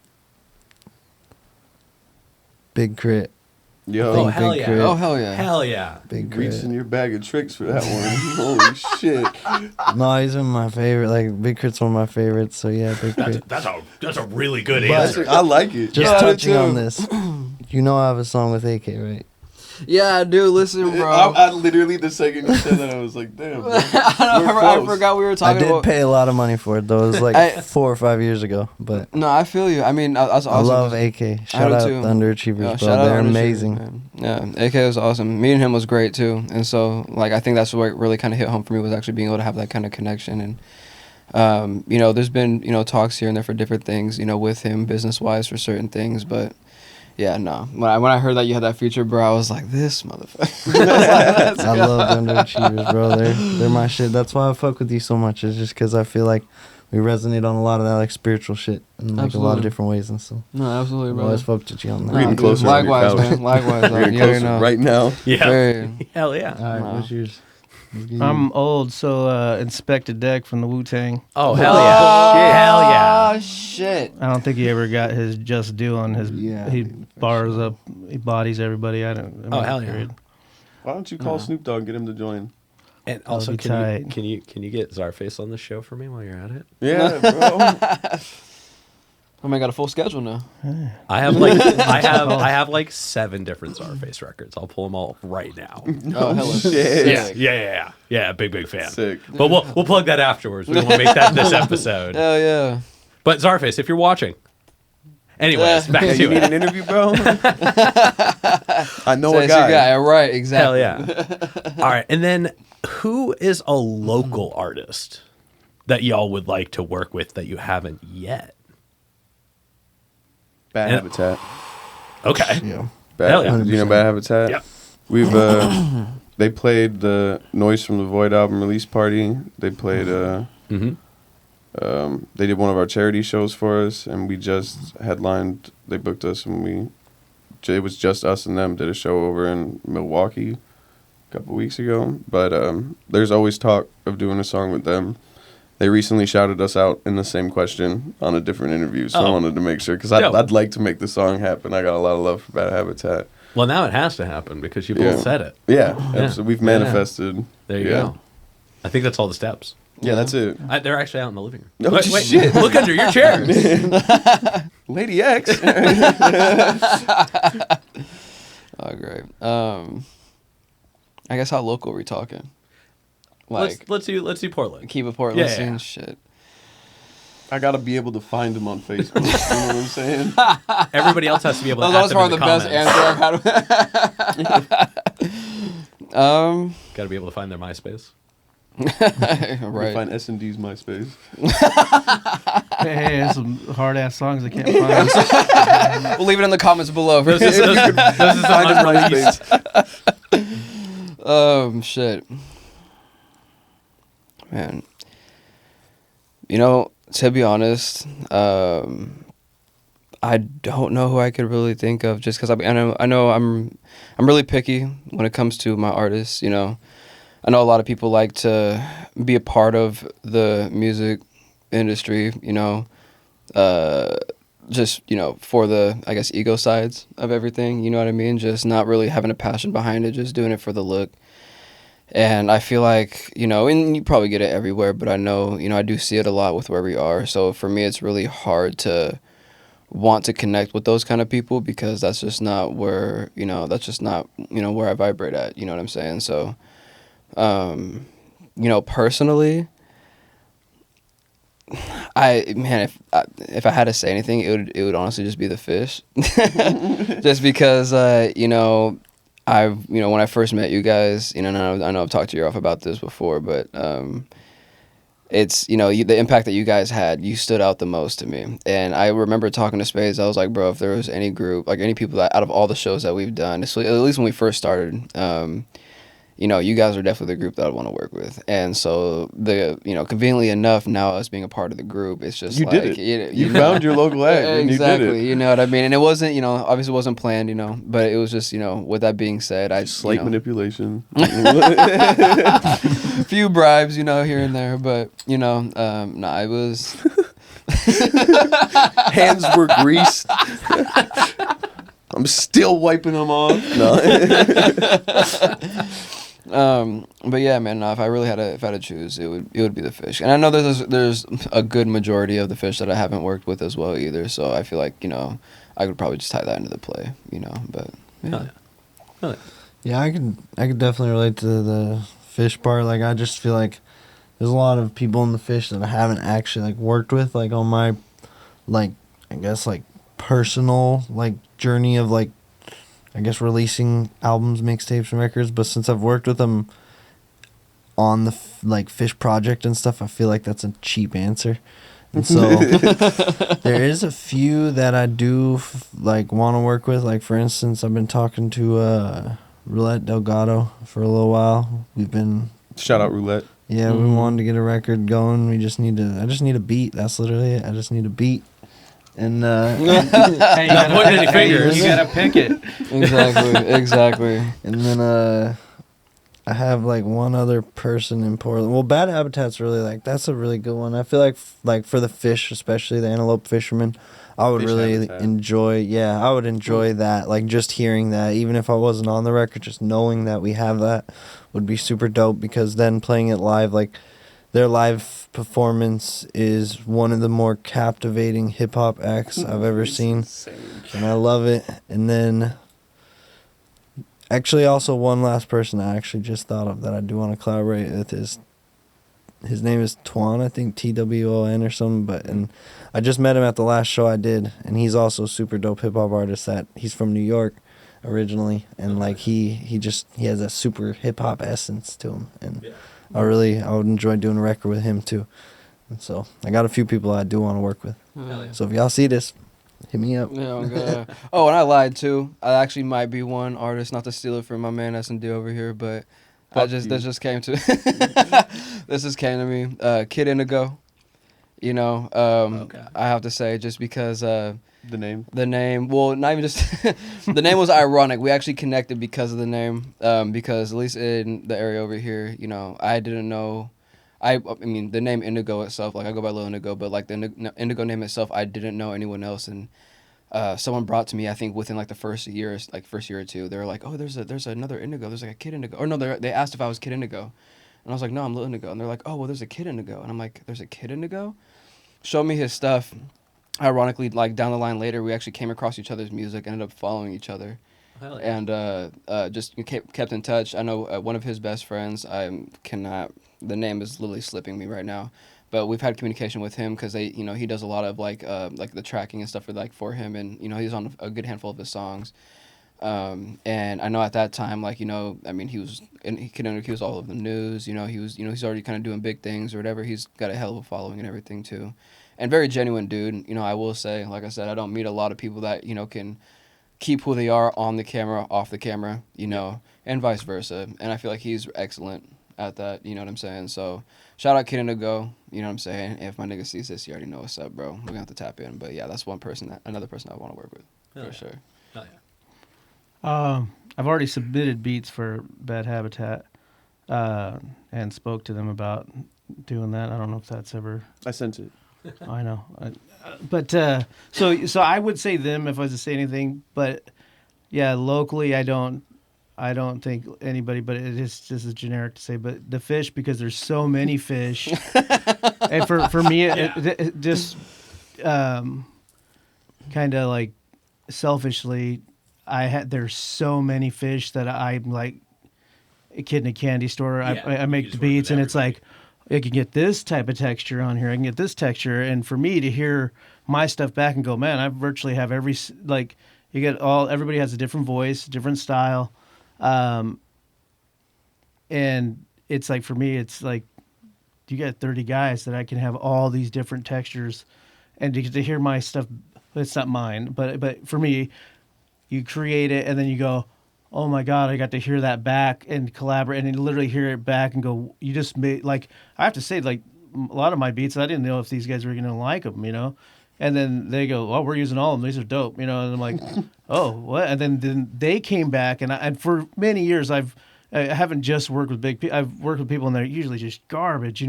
Big Crit. Yo, Oh, Big hell yeah. Crit. oh hell yeah. Hell yeah. Big reaching Crit. your bag of tricks for that one. Holy shit. No, he's one of my favorite. Like Big Crit's one of my favorites. So yeah, Big Crit. That's a really good But- answer. I like it. Just Yeah, I do touching on too. this, you know I have a song with AK, right? Yeah, I do. Listen, bro. I literally, the second you said that, I was like, damn, bro. I forgot we were I talking did about. pay a lot of money for it though. It was like I- 4 or 5 years ago. But No, I feel you. I mean, that's I awesome. love AK. Shout do out too. the Underachievers, Yeah, bro. shout out They're Underachievers, amazing. man. Yeah, AK was awesome. Me and him was great too, and so like I think that's what really kind of hit home for me was actually being able to have that kind of connection. And you know, there's been, you know, talks here and there for different things, you know, with him business wise for certain things, but. Yeah, no. When I heard that you had that feature, bro, I was like, this motherfucker. I love the Underachievers, bro. They're my shit. That's why I fuck with you so much. It's just because I feel like we resonate on a lot of that like spiritual shit in like a lot Absolutely. of different ways and so. No, absolutely, I bro. always fucked with you on that. We're getting closer on your Likewise, couch. man. Likewise, We're man. getting You already closer know. right now. Yeah. Very. Hell yeah. All right, Nah. what's yours? Let's get I'm you. old, so Inspect a Deck from the Wu-Tang. Oh, hell yeah. Hell yeah. Oh, shit. I don't think he ever got his just due on his. Yeah, he dude, for bars up, he bodies everybody. I don't. Oh, hell yeah. Why don't you call Snoop Dogg and get him to join? And also, be can tight. you get Czarface on the show for me while you're at it? Yeah, bro. I mean, I got a full schedule now. I have like 7 different Czarface records. I'll pull them all right now. Oh, hella shit. Yeah. Big fan. Sick. But we'll plug that afterwards. We don't want to make that this episode. Hell yeah. But Czarface, if you're watching, anyways, back Yeah, to you need it. an interview, bro? I know So a it's your guy. right, Hell exactly. yeah. All right, and then who is a local artist that y'all would like to work with that you haven't yet? Bad And- Habitat. Okay. Yeah. Bad, Hell yeah. You know Bad Habitat? Yep. We've they played the Noise from the Void album release party. They played Mm-hmm. They did one of our charity shows for us, and we just headlined. They booked us, and it was just us and them. Did a show over in Milwaukee a couple weeks ago. But there's always talk of doing a song with them. They recently shouted us out in the same question on a different interview, so I wanted to make sure, because I'd like to make the song happen. I got a lot of love for Bad Habitat. Well, now it has to happen because you both said it. Yeah, absolutely. We've manifested. There you go. I think that's all the steps. Yeah, that's it. They're actually out in the living room. Oh, shit. Look under your chairs. Lady X. Oh, great. I guess how local are we talking? Like, let's do Portland. keep it Portland scene. Yeah. Shit. I gotta be able to find him on Facebook. You know what I'm saying? Everybody else has to be able to. That was add them probably in the best comments. answer I've had. Got to be able to find their MySpace. Right. Find SND's MySpace. Hey, there's some hard ass songs I can't find. We'll leave it in the comments below. Those is unreleased. Shit. Man. You know, to be honest, I don't know who I could really think of, just because I know I'm really picky when it comes to my artists. You know, I know a lot of people like to be a part of the music industry. You know, just for the, I guess, ego sides of everything. You know what I mean? Just not really having a passion behind it, just doing it for the look. And I feel like, and you probably get it everywhere, but I know, I do see it a lot with where we are. So for me, it's really hard to want to connect with those kind of people, because that's just not where, that's just not, where I vibrate at, you know what I'm saying? So, personally, if I had to say anything, it would honestly just be the fish. Just because, when I first met you guys, and I know I've talked to you off about this before, but it's, the impact that you guys had, you stood out the most to me. And I remember talking to Spades, I was like, bro, if there was any group, like any people that out of all the shows that we've done, at least when we first started, you guys are definitely the group that I want to work with. And so conveniently enough, now us being a part of the group, it's just you like, did it. You found your local act. And exactly. You did it. You know what I mean? And it wasn't, obviously it wasn't planned, but it was just, with that being said, slight manipulation. A few bribes, here and there, but it was hands were greased. I'm still wiping them off. No. But yeah, man, if I had to choose, it would be the fish. And I know there's a good majority of the fish that I haven't worked with as well either. So I feel like I could probably just tie that into the play. But yeah. Yeah, I could definitely relate to the fish part. Like, I just feel like there's a lot of people in the fish that I haven't actually like worked with, like on my, like, I guess like personal like journey of like, I guess, releasing albums, mixtapes, and records. But since I've worked with them on the Fish project and stuff, I feel like that's a cheap answer. And so there is a few that I do want to work with. Like, for instance, I've been talking to Roulette Delgado for a little while. We've been shout out Roulette. Yeah, we wanted to get a record going. I just need a beat. That's literally it. I just need a beat. And hey, you gotta pick it. Exactly. And then I have like one other person in Portland. Well, Bad Habitat's really that's a really good one. I feel like for the fish, especially the Antelope Fishermen, I would really enjoy. Yeah, I would enjoy that. Like, just hearing that, even if I wasn't on the record, just knowing that we have that would be super dope. Because then playing it live, like, their live performance is one of the more captivating hip-hop acts I've ever seen. And I love it. And then, actually, also one last person I actually just thought of that I do want to collaborate with is, his name is Twan, I think, TWON or something. And I just met him at the last show I did. And he's also a super dope hip-hop artist he's from New York originally. And, like, he has a super hip-hop essence to him. And yeah. I would enjoy doing a record with him too. And so I got a few people I do want to work with. Yeah. So if y'all see this, hit me up. Yeah, I'm good. Oh, and I lied too. I actually might be one artist, not to steal it from my man SND over here, but Fuck This you. just came to this just came to me. Kid Indigo. You know, Okay. I have to say, just because The name. the name, well, not even just the name was ironic. We actually connected because of the name. Because at least in the area over here, you know, I didn't know. I mean, the name Indigo itself, like I go by Lil Indigo, but like the Indigo name itself, I didn't know anyone else. And someone brought to me, I think within like the first year or two, they were like, oh, there's another Indigo. There's like a Kid Indigo. Or no, they asked if I was Kid Indigo. And I was like, no, I'm Lil Indigo. And they're like, oh, well, there's a Kid Indigo. And I'm like, there's a Kid Indigo? Showed me his stuff. Ironically, like down the line later, we actually came across each other's music, ended up following each other. Hell yeah. And just kept in touch. I know one of his best friends, the name is literally slipping me right now, but we've had communication with him because he does a lot of like the tracking and stuff for him, and he's on a good handful of his songs. And I know at that time, like, he was all over the news, he's already kind of doing big things or whatever. He's got a hell of a following and everything too. And very genuine dude. I will say, like I said, I don't meet a lot of people that, can keep who they are on the camera, off the camera, and vice versa. And I feel like he's excellent at that, you know what I'm saying? So shout out Kid Indigo, you know what I'm saying? If my nigga sees this, you already know what's up, bro. We're gonna have to tap in. But yeah, that's another person I want to work with, Hell for yeah. sure. Hell yeah. I've already submitted beats for Bad Habitat, and spoke to them about doing that. I don't know if that's ever. I sent it. I know, but so I would say them if I was to say anything. But yeah, locally, I don't think anybody. But it is just as generic to say. But the fish, because there's so many fish, and for me, it just kind of like selfishly, there's so many fish that I'm like a kid in a candy store. Yeah, I you make just the work beats, with and it's like, I can get this type of texture on here. I can get this texture, and for me to hear my stuff back and go, man, I virtually have everybody has a different voice, different style, and it's like, for me, it's like, you got 30 guys that I can have all these different textures, and to get to hear my stuff, it's not mine, but for me, you create it, and then you go, oh my God, I got to hear that back and collaborate, and then literally hear it back and go, you just made, like, I have to say, like, a lot of my beats, I didn't know if these guys were going to like them, and then they go, well, we're using all of them, these are dope, and I'm like, oh, what? And then they came back, and for many years, I haven't just worked with big people, I've worked with people, and they're usually just garbage,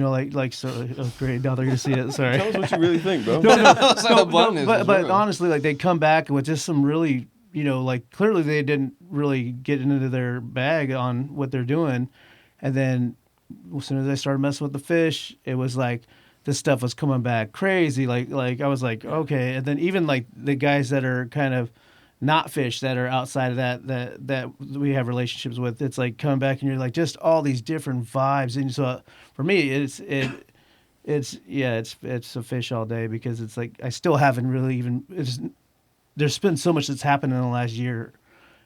so, oh, great, now they're going to see it, sorry. Tell us what you really think, bro. But honestly, like, they come back with just some really, like, clearly they didn't really get into their bag on what they're doing. And then as soon as I started messing with the fish, it was like this stuff was coming back crazy. Like I was like, okay. And then even like the guys that are kind of not fish that are outside of that we have relationships with, it's like coming back and you're like just all these different vibes. And so for me, it's a fish all day, because it's like I still haven't really even. There's been so much that's happened in the last year.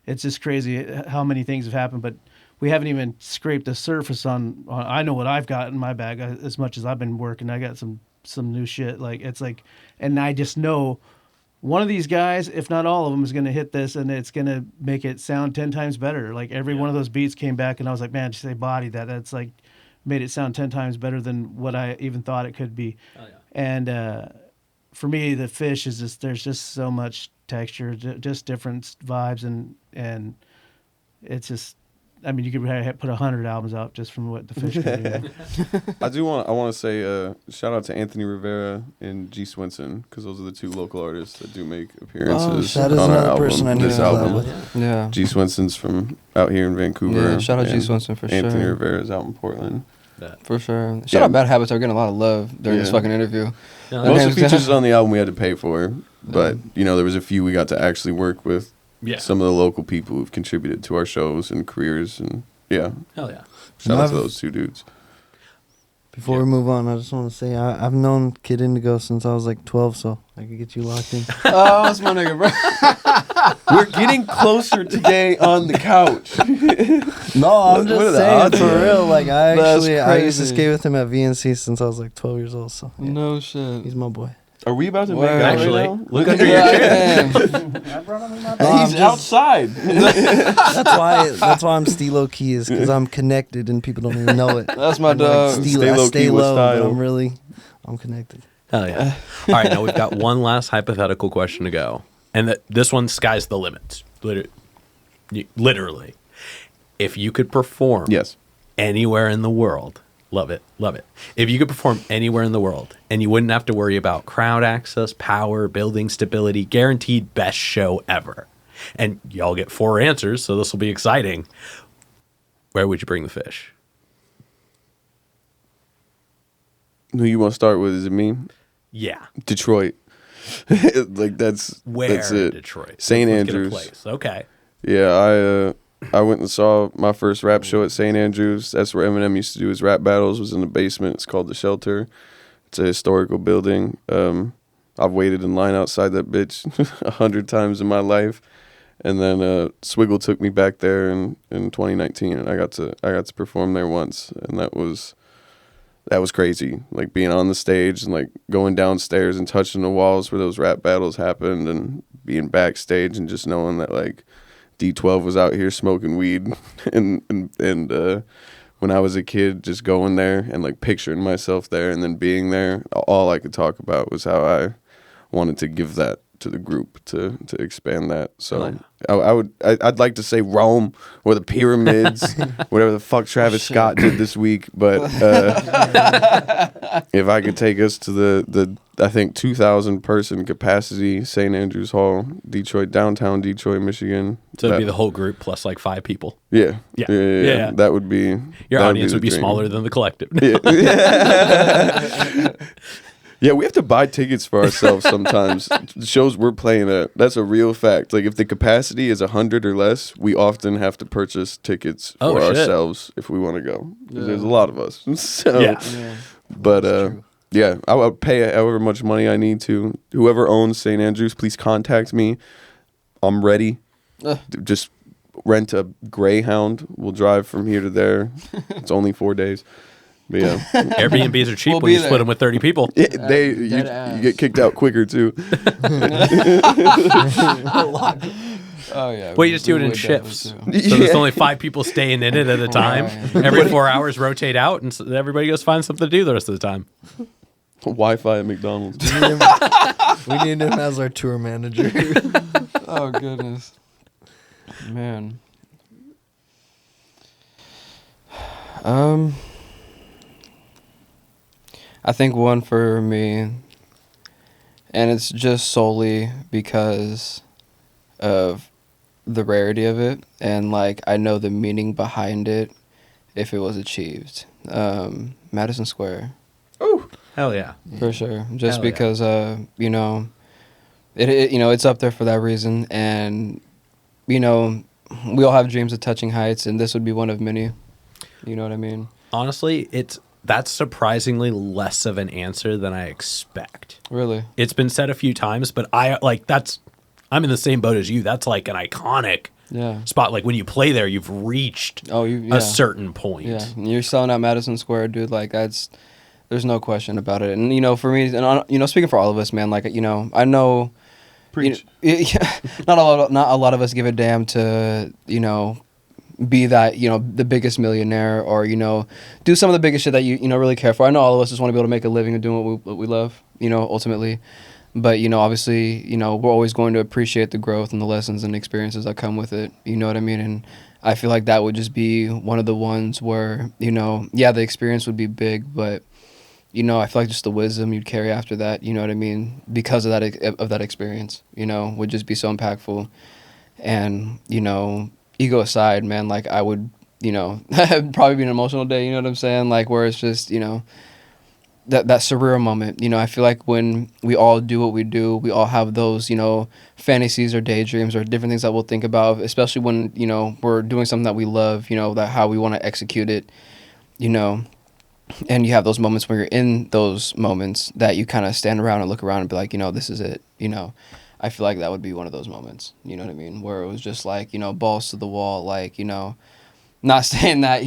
It's just crazy how many things have happened, but we haven't even scraped the surface on I know what I've got in my bag as much as I've been working. I got some new shit. Like, it's like, and I just know one of these guys, if not all of them, is going to hit this, and it's going to make it sound 10 times better. Like, every one of those beats came back, and I was like, man, just they bodied that. That's like made it sound 10 times better than what I even thought it could be. Oh, yeah. And for me, the fish is just, there's just so much texture, just different vibes, and it's just, I mean, you could put 100 albums out just from what the fish can do. I want to say shout out to Anthony Rivera and G Swinson, because those are the two local artists that do make appearances that is on our another album. person I need This to collab album. with. Yeah. G Swinson's from out here in Vancouver. Yeah, shout out G and Swinson for Anthony sure. Rivera's out in Portland. For sure. Shout Yeah. out Bad Habits. Are getting a lot of love during this Yeah. fucking interview. No, Most of name's- the features on the album we had to pay for, but there was a few we got to actually work with. Yeah. Some of the local people who've contributed to our shows and careers, and yeah, Hell yeah. shout out to I've- those two dudes. Before we move on, I just want to say I've known Kid Indigo since I was like 12, so I could get you locked in. Oh, that's my nigga, bro. We're getting closer today on the couch. No, I'm What are just the saying odds for here? real. Like, I That's used to crazy. skate with him at VNC since I was like 12 years old. So yeah, No shit. he's my boy. Are we about to make Word. out Actually, right now? look under your chair. I brought him in my He's outside. That's why I'm Steelokey is because I'm connected and people don't even know it. That's my I'm like, dog. Stay I low-key stay with low, but style. I'm connected. Hell yeah. All right, now we've got one last hypothetical question to go. And this one, sky's the limit. Literally. If you could perform Yes. anywhere in the world, love it, love it. If you could perform anywhere in the world and you wouldn't have to worry about crowd access, power, building stability, guaranteed best show ever. And y'all get 4 answers, so this will be exciting. Where would you bring the fish? Who you want to start with? Is it me? Yeah. Detroit. Like that's Where that's in it. Detroit? St. Let's get a Andrews. place. Okay. Yeah, I went and saw my first rap show at St. Andrews. That's where Eminem used to do his rap battles. It was in the basement. It's called The Shelter. It's a historical building. I've waited in line outside that bitch 100 times in my life. And then Swiggle took me back there in 2019, and I got to perform there once, and that was crazy. Like being on the stage and like going downstairs and touching the walls where those rap battles happened, and being backstage and just knowing that like D12 was out here smoking weed, and when I was a kid, just going there and like picturing myself there, and then being there, all I could talk about was how I wanted to give that to the group to expand that. So I'd like to say Rome or the pyramids, whatever the fuck Travis Scott did this week. But if I could take us to the I think 2,000 person capacity St. Andrews Hall, Detroit, downtown Detroit, Michigan. So it'd be the whole group plus like 5 people. Yeah. Yeah. That would be Your audience would be the dream. smaller than the collective. Yeah, we have to buy tickets for ourselves sometimes. The shows we're playing at, that's a real fact. Like if the capacity is 100 or less, we often have to purchase tickets for shit. ourselves if we want to go. 'Cause there's a lot of us. So, Yeah. but yeah, I would pay however much money I need to. Whoever owns St. Andrews, please contact me. I'm ready. Just rent a Greyhound. We'll drive from here to there. It's only 4 days. But yeah. Airbnbs are cheap We'll when be you split there. them with 30 people. You Dead get kicked out quicker too. Oh yeah. Well, you just do it in would shifts. definitely So there's only 5 people staying in it at a time. Right. Every 4 hours, rotate out, and so everybody goes find something to do the rest of the time. Wi-Fi at McDonald's. We need him as our tour manager. do. Oh goodness. Man. I think one for me, and it's just solely because of the rarity of it, and like I know the meaning behind it if it was achieved. Madison Square, Hell yeah. for sure. Just Hell yeah. because you know, it you know, it's up there for that reason, and you know, we all have dreams of touching heights, and this would be one of many. You know what I mean? Honestly, that's surprisingly less of an answer than I expect. Really? It's been said a few times, but I'm in the same boat as you. That's like an iconic Yeah. spot. Like when you play there, you've reached Oh, you. Yeah. a certain point. Yeah, and you're selling out Madison Square, dude. Like there's no question about it. And you know, for me, and you know, speaking for all of us, man. Like you know, I know. Preach. Not a lot of us give a damn to be that the biggest millionaire or do some of the biggest shit that you really care for. I know all of us just want to be able to make a living and doing what we love, ultimately. But obviously, we're always going to appreciate the growth and the lessons and experiences that come with it. You know what I mean? And I feel like that would just be one of the ones where the experience would be big, but I feel like just the wisdom you'd carry after that, you know what I mean, because of that experience, would just be so impactful. And ego aside, man, like I would, it'd probably be an emotional day, you know what I'm saying? Like where it's just, that surreal moment. I feel like when we all do what we do, we all have those, fantasies or daydreams or different things that we'll think about, especially when, we're doing something that we love, that how we want to execute it, and you have those moments where you're in those moments that you kind of stand around and look around and be like, this is it, I feel like that would be one of those moments, you know what I mean? Where it was just like, balls to the wall, like, not saying that,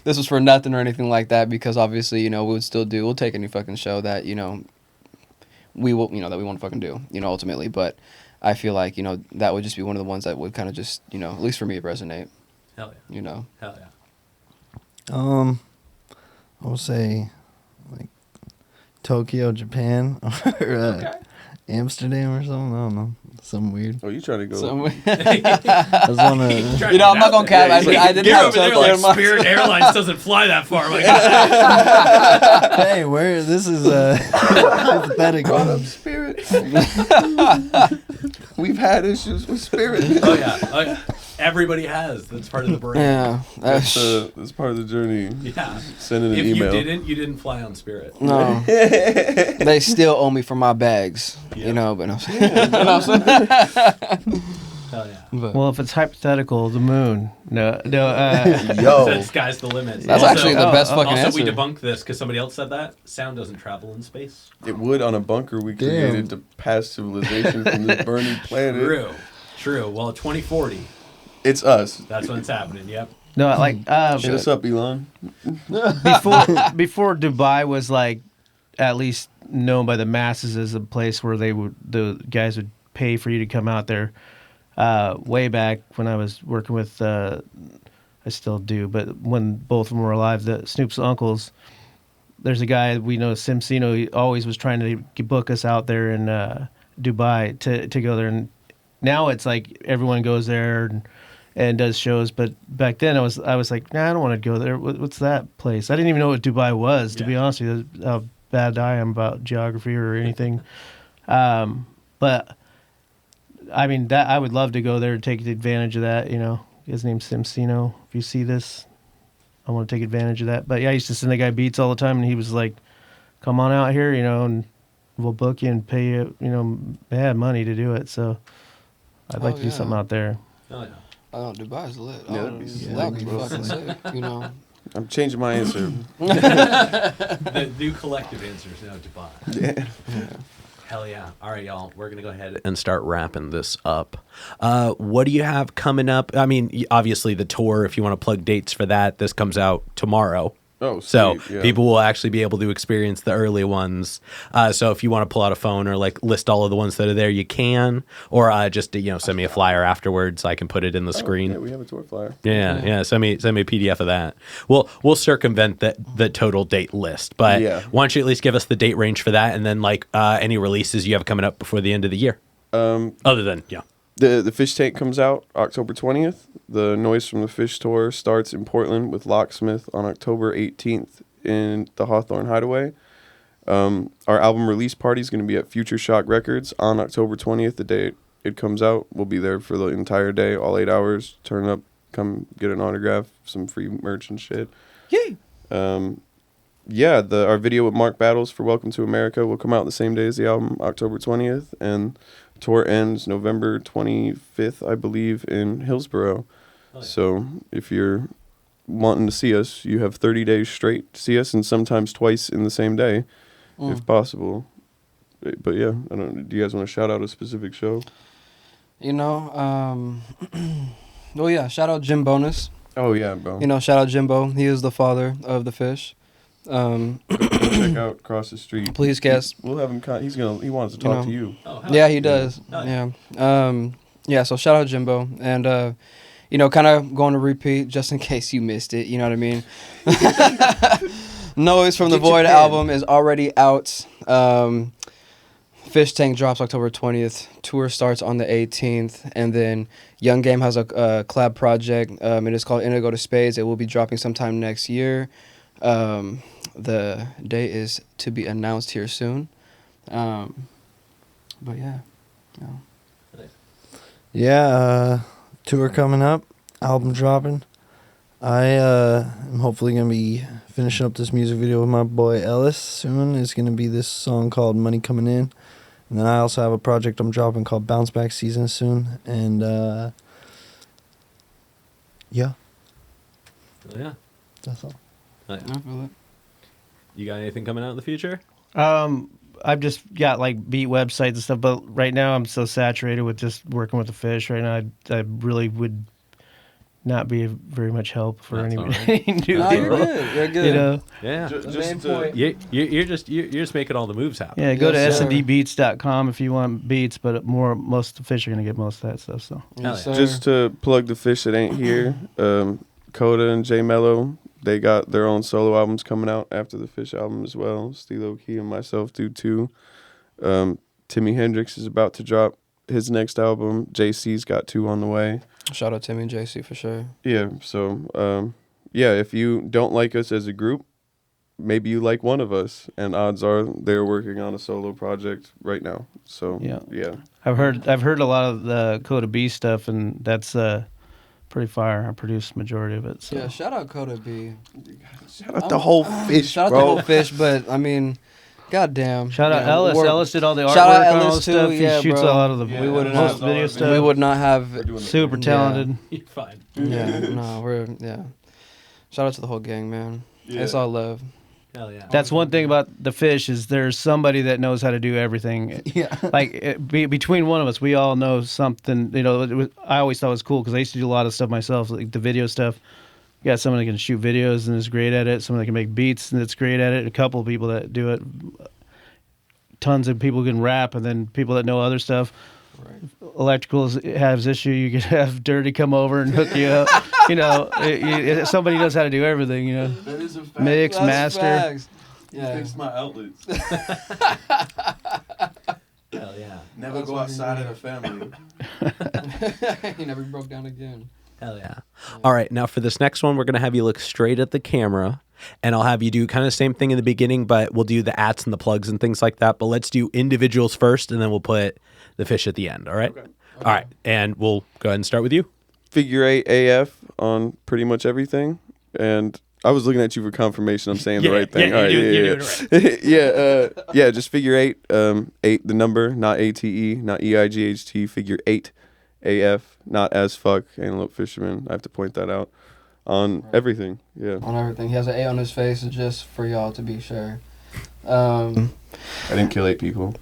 this was for nothing or anything like that, because obviously, we'll take any fucking show that, we will, that we want to fucking do, ultimately. But I feel like, that would just be one of the ones that would kind of just, at least for me, resonate. Hell yeah. Hell yeah. I will say, like, Tokyo, Japan, or Amsterdam or something. I don't know. Something weird. Oh, you trying to go? I was on a... I'm not going to cap. I didn't have Tokyo. Like, Spirit Airlines doesn't fly that far. Like, hey, where... This is hypothetical. Brought up Spirit. We've had issues with Spirit. Oh, yeah. Everybody has. That's part of the brand. Yeah. That's part of the journey. Yeah. Sending an email. If you didn't fly on Spirit. No. They still owe me for my bags, but I'm saying. Hell yeah. Well, if it's hypothetical, the moon. No. Yo. Sky's the limit. That's actually the best fucking also, answer. we debunked this because somebody else said that. Sound doesn't travel in space. It would on a bunker we created to pass civilization from this burning planet. True. Well, 2040. It's us. That's when it's happening. Yep. No, like Hit us up, Elon. before Dubai was like at least known by the masses as a place where the guys would pay for you to come out there. Way back when I was working with, I still do, but when both of them were alive, the Snoop's uncles. There's a guy we know, Simcino. He always was trying to book us out there in Dubai to go there, and now it's like everyone goes there and does shows. But back then I was like, nah, I don't want to go there. What's that place? I didn't even know what Dubai was, to be honest with you. How bad I am about geography or anything. But I mean, that I would love to go there and take advantage of that. His name's Simcino. If you see this, I want to take advantage of that. But yeah, I used to send the guy beats all the time, and he was like, come on out here, and we'll book you and pay you, they had money to do it. So I'd like to do something out there. Oh, yeah. Oh, Dubai's lit. Yeah, That'd be fucking sick, I'm changing my answer. The new collective answer is now Dubai. Yeah. Hell yeah. All right, y'all. We're going to go ahead and start wrapping this up. What do you have coming up? I mean, obviously the tour, if you want to plug dates for that, this comes out tomorrow. Oh, so sweet, yeah. people will actually be able to experience the early ones. So if you want to pull out a phone or like list all of the ones that are there, you can. Or just send me a flyer afterwards. I can put it in the screen. Yeah, we have a tour flyer. Yeah. Send me a PDF of that. We'll circumvent the total date list. But why don't you at least give us the date range for that, and then like any releases you have coming up before the end of the year. Other than The Fish Tank comes out October 20th. The Noise from the Fish tour starts in Portland with Locksmith on October 18th in the Hawthorne Hideaway. Our album release party is going to be at Future Shock Records on October 20th, the day it comes out. We'll be there for the entire day, all 8 hours. Turn up, come get an autograph, some free merch and shit. Yay! Our video with Mark Battles for Welcome to America will come out the same day as the album, October 20th, and tour ends November 25th, I believe, in Hillsborough. Oh, yeah. So if you're wanting to see us, you have 30 days straight to see us, and sometimes twice in the same day, if possible. But yeah, do you guys want to shout out a specific show? Well, yeah, shout out Jim Bonus. Oh yeah, bro. Shout out Jimbo. He is the father of the fish. Check out across the street. Please, guest. We'll have him. He wants to talk to you. Oh, yeah, he does. Yeah. So shout out Jimbo, and kind of going to repeat just in case you missed it. You know what I mean? Noise from the Void album is already out. Fish Tank drops October 20th. Tour starts on the 18th, and then Young Game has a collab project. It is called Indigo to Spades. It will be dropping sometime next year. The date is to be announced here soon. But yeah. Yeah, tour coming up, album dropping. I am hopefully going to be finishing up this music video with my boy Ellis soon. It's going to be this song called Money Coming In. And then I also have a project I'm dropping called Bounce Back Season soon. And yeah. Yeah. That's all. I feel it. You got anything coming out in the future? I've just got like beat websites and stuff, but right now I'm so saturated with just working with the fish right now. I really would not be very much help for That's any all right. new people. No, you're good. You're good. You know, Yeah. Just You're just making all the moves happen. yeah. Go to Yes, sir. SNDBeats.com if you want beats, but most of the fish are gonna get most of that stuff. So Yes, Hell sir. just to plug the fish that ain't here, Coda and J Mello, they got their own solo albums coming out after the Fish album as well. Steelokey and myself do too. Timmy Hendrix is about to drop his next album. JC's got 2 on the way. Shout out Timmy and JC for sure. Yeah, so yeah, if you don't like us as a group, maybe you like one of us, and odds are they're working on a solo project right now. So yeah. I've heard a lot of the Coda B stuff, and that's pretty fire. I produced the majority of it. So. Yeah, shout out Coda B. Shout out the whole fish, Shout out bro. the whole fish, but I mean, goddamn. Shout out you know, Ellis. we're- Ellis did all the artwork Shout out on all Ellis the too, stuff. yeah, he shoots bro. a lot of the We wouldn't most have- video stuff. We would not have. Super Yeah. talented. You're fine. Yeah, no, we're Shout out to the whole gang, man. It's all love. Hell yeah. That's one thing about the fish is there's somebody that knows how to do everything. Yeah. Like between one of us, we all know something. You know, I always thought it was cool because I used to do a lot of stuff myself, like the video stuff. You got someone that can shoot videos and is great at it. Someone that can make beats and that's great at it. A couple of people that do it. Tons of people who can rap, and then people that know other stuff. Right. Electrical has issue. You could have Dirty come over and hook you up. You know, somebody knows how to do everything. You know, That is a fact. mix, master. Facts. Yeah. Fix my outlets. Hell yeah. Never go outside of the family. He never broke down again. Hell yeah. All right. Now for this next one, we're going to have you look straight at the camera, and I'll have you do kind of the same thing in the beginning, but we'll do the ats and the plugs and things like that. But let's do individuals first, and then we'll put the fish at the end. All right. Okay. All right. And we'll go ahead and start with you. Figure 8 AF on pretty much everything. And I was looking at you for confirmation. I'm saying the right thing. All right, you're doing it right. yeah, just figure 8. 8, the number, not ATE, not EIGHT. Figure 8 AF, not as fuck. Antelope Fishermen. I have to point that out on everything. Yeah. On everything. He has an A on his face just for y'all to be sure. I didn't kill 8 people.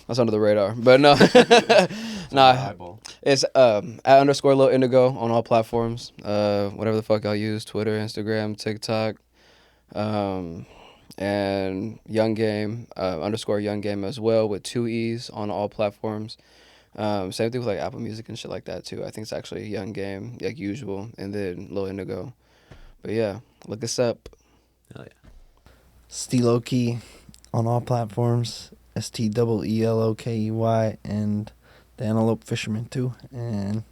That's under the radar. But no. Nah. It's at _ Lil Indigo on all platforms. Whatever the fuck I'll use. Twitter, Instagram, TikTok. And Young Game, _ Young Game as well with 2 E's on all platforms. Same thing with like Apple Music and shit like that too. I think it's actually Young Game, like usual, and then Lil Indigo. But yeah, look us up. Hell yeah. Steelokey on all platforms. STEELOKEY and the Antelope Fishermen too. And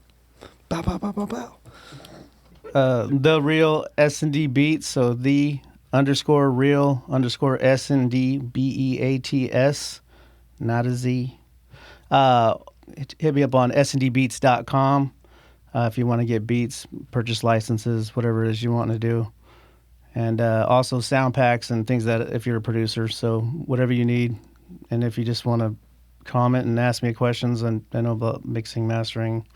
bow bow bow bow bow. The real SND Beats. So the _real _SND BEATS, not a Z. Hit me up on SNDBeats.com if you want to get beats, purchase licenses, whatever it is you want to do. And also sound packs and things that if you're a producer. So whatever you need. And if you just want to comment and ask me questions, and I know about mixing, mastering,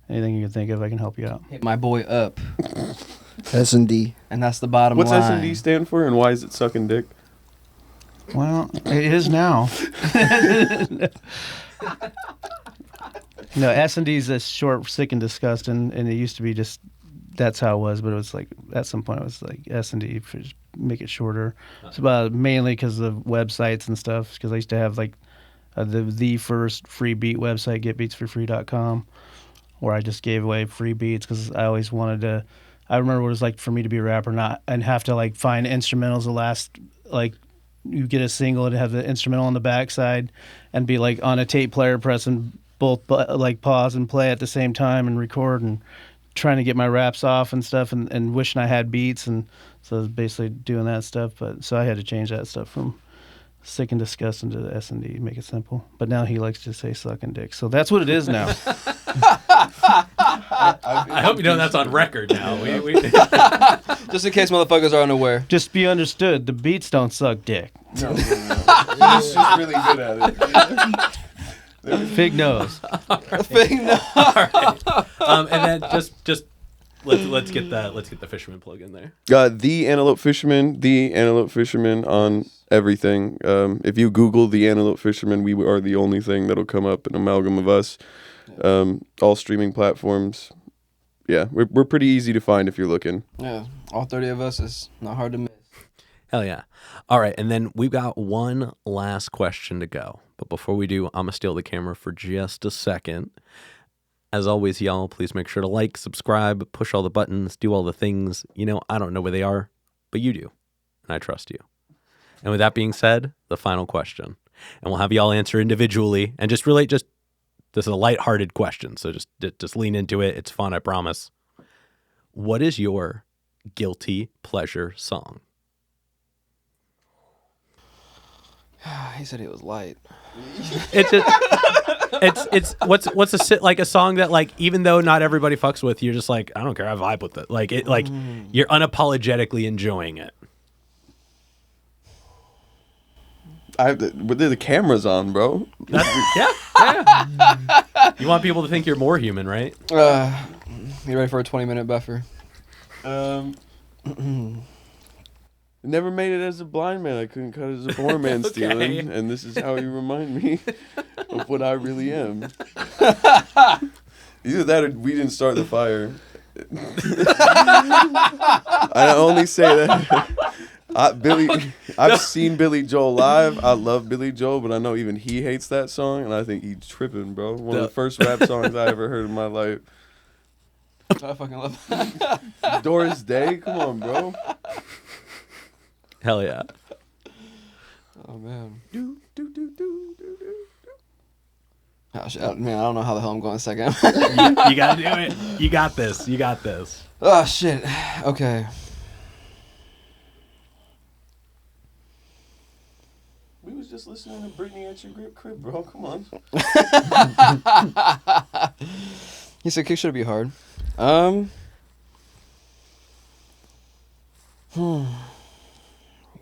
anything you can think of, I can help you out. Hit my boy up. S&D. And that's the bottom What's line. SND stand for, and why is it sucking dick? Well, it is now. No, S&D is a short, sick, and disgusting, and it used to be just that's how it was. But it was like at some point it was like S&D, just make it shorter. It's about mainly because of websites and stuff. Because I used to have like the first free beat website, getbeatsforfree.com, where I just gave away free beats because I always wanted to. I remember what it was like for me to be a rapper, not and have to like find instrumentals. The last like you get a single and have the instrumental on the backside, and be like on a tape player pressing both like pause and play at the same time and record and trying to get my raps off and stuff and wishing I had beats, and so I was basically doing that stuff. But so I had to change that stuff from sick and disgusting to the S&D, make it simple. But now he likes to say sucking dick, so that's what it is now. I hope you know that's on record now. We Just in case motherfuckers are unaware. Just be understood, the beats don't suck dick. No. He's just really good at it. Fig nose. Thing, no. and then just let's get the fisherman plug in there. The Antelope Fishermen on everything. If you Google the Antelope Fishermen, we are the only thing that'll come up, an amalgam of us. All streaming platforms. Yeah, we're pretty easy to find if you're looking. Yeah, all 30 of us is not hard to miss. Hell yeah. All right, and then we've got one last question to go. But before we do, I'm going to steal the camera for just a second. As always, y'all, please make sure to like, subscribe, push all the buttons, do all the things. You know, I don't know where they are, but you do, and I trust you. And with that being said, the final question. And we'll have y'all answer individually and just relate. This is a lighthearted question, so just lean into it. It's fun, I promise. What is your guilty pleasure song? He said it was light. It's just, it's what's a song that, like, even though not everybody fucks with, you're just like, I don't care, I vibe with it. Like you're unapologetically enjoying it. But the camera's on, bro. Yeah. You want people to think you're more human, right? You ready for a 20-minute buffer? Never made it as a blind man. I couldn't cut as a poor man stealing, and this is how you remind me of what I really am. Either that or we didn't start the fire. I only say that. I've seen Billy Joel live. I love Billy Joel, but I know even he hates that song, and I think he's tripping, bro. One of the first rap songs I ever heard in my life. I fucking love that. Doris Day, come on, bro. Hell yeah. Oh, man. Oh, shit. Man, I don't know how the hell I'm going second. You gotta do it. You got this. Oh, shit. Okay. We was just listening to Britney at your crib, bro. Come on. He said kick should be hard.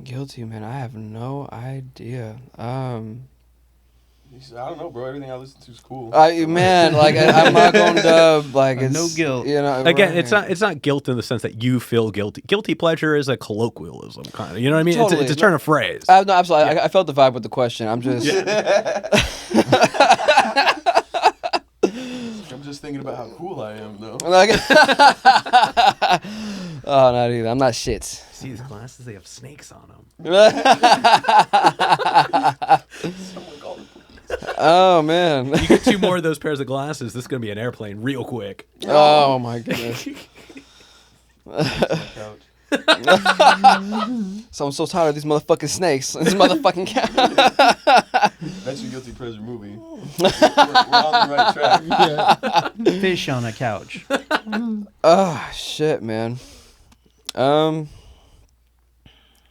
Guilty, man. I have no idea. He said, I don't know, bro. Everything I listen to is cool. Man, like I'm not going dub. Like it's No guilt. You know, Again, right. it's not guilt in the sense that you feel guilty. Guilty pleasure is a colloquialism, kind of. You know what I mean? Totally. It's a turn of phrase. No, absolutely. I felt the vibe with the question. I'm just. I'm just thinking about how cool I am, though. Like, oh, not either. I'm not shit. See these glasses? They have snakes on them. Oh, man. You get 2 more of those pairs of glasses, this is gonna be an airplane real quick. Oh, my goodness. So I'm so tired of these motherfucking snakes. This motherfucking cat. That's your guilty pleasure movie. We're on the right track. Yeah. Fish on a couch. Oh, shit, man.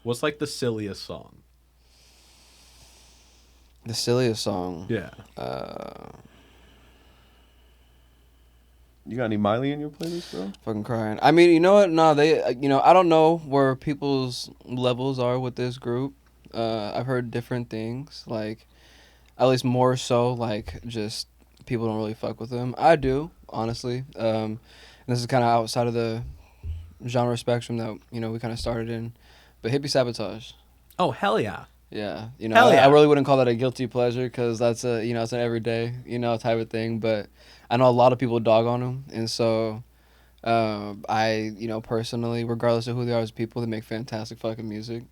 What's like the silliest song? The silliest song. Yeah. You got any Miley in your playlist, bro? Fucking crying. I mean, you know what? No, I don't know where people's levels are with this group. I've heard different things, like, at least more so, like, just people don't really fuck with them. I do, honestly. And this is kind of outside of the genre spectrum that, we kind of started in. But Hippie Sabotage. Oh, hell yeah. Yeah. Hell yeah. I really wouldn't call that a guilty pleasure because that's it's an everyday, type of thing. But I know a lot of people dog on them. And so I, personally, regardless of who they are as people, they make fantastic fucking music.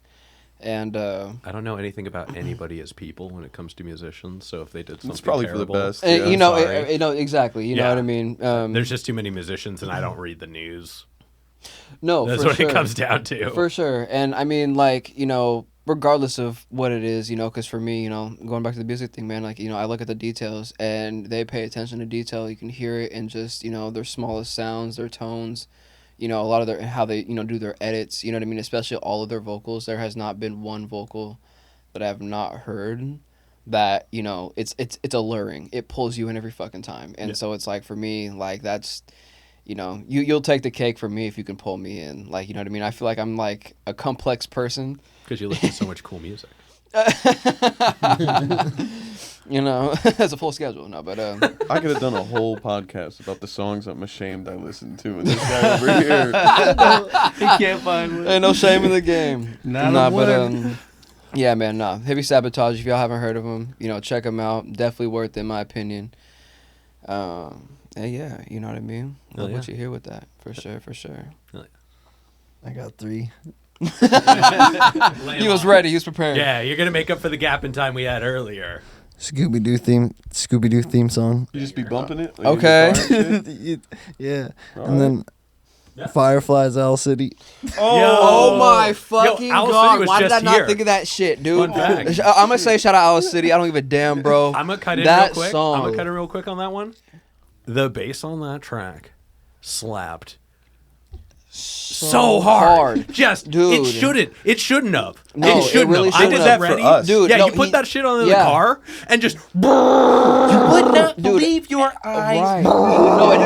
And I don't know anything about anybody as people when it comes to musicians. So if they did something It's probably terrible, for the best. and, Yeah. exactly. You know what I mean? there's just too many musicians, and I don't read the news. No, That's for what sure. it comes down to. For sure. And I mean, like, regardless of what it is, because for me, going back to the music thing, man, like, I look at the details and they pay attention to detail. You can hear it in just, their smallest sounds, their tones, a lot of their, how they, do their edits, you know what I mean? Especially all of their vocals. There has not been one vocal that I have not heard that, it's alluring. It pulls you in every fucking time. And so it's like, for me, like, that's, you'll take the cake from me if you can pull me in. Like, you know what I mean? I feel like I'm like a complex person. Because you listen to so much cool music. It's a full schedule. No, but I could have done a whole podcast about the songs I'm ashamed I listened to, and this guy over here. He can't find one. ain't no shame in the game. Not but yeah, man, nah. Hippie Sabotage. If y'all haven't heard of them, check them out. Definitely worth it, in my opinion. Yeah, you know what I mean. Oh, Love yeah. what you hear with that, for sure. I got 3. He was ready. He was prepared. Yeah, you're gonna make up for the gap in time we had earlier. Scooby Doo theme song. You just be bumping it. Like Okay. in the car and shit? Yeah, All and then Yeah. Fireflies, Owl City. Oh my fucking Owl City god! was Why did I just not here. think of that shit, dude? Fun fact. I'm gonna say shout out Owl City. I don't give a damn, bro. I'm gonna cut in that real quick. song. I'm gonna cut in real quick on that one. The bass on that track slapped so hard. Just Dude. It shouldn't have. No, it shouldn't really have. I did shouldn't that have. For ready. us. Dude, Yeah, no, you put he- that shit on in yeah. the car and just You would not believe your eyes. Right. No, and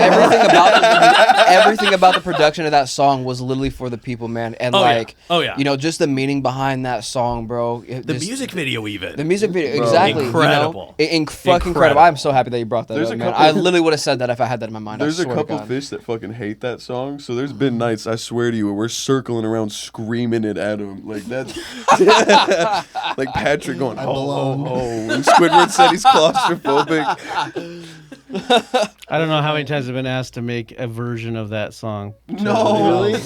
everything about the production of that song was literally for the people, man. And Oh, yeah. like, Oh, yeah. you know, just the meaning behind that song, bro. the music video even. The music video, Bro. exactly. Incredible. You know? Fucking incredible. Incredible. I'm so happy that you brought that There's up, a man. couple- I literally would have said that if I had that in my mind. There's I a swear to couple God. fish that fucking hate that song. So there's been nights, I swear to you, where we're circling around screaming it at him. Like that's like Patrick going, ho, ho, ho. And Squidward said he's claustrophobic. I don't know how many times I've been asked to make a version of that song. No. Really?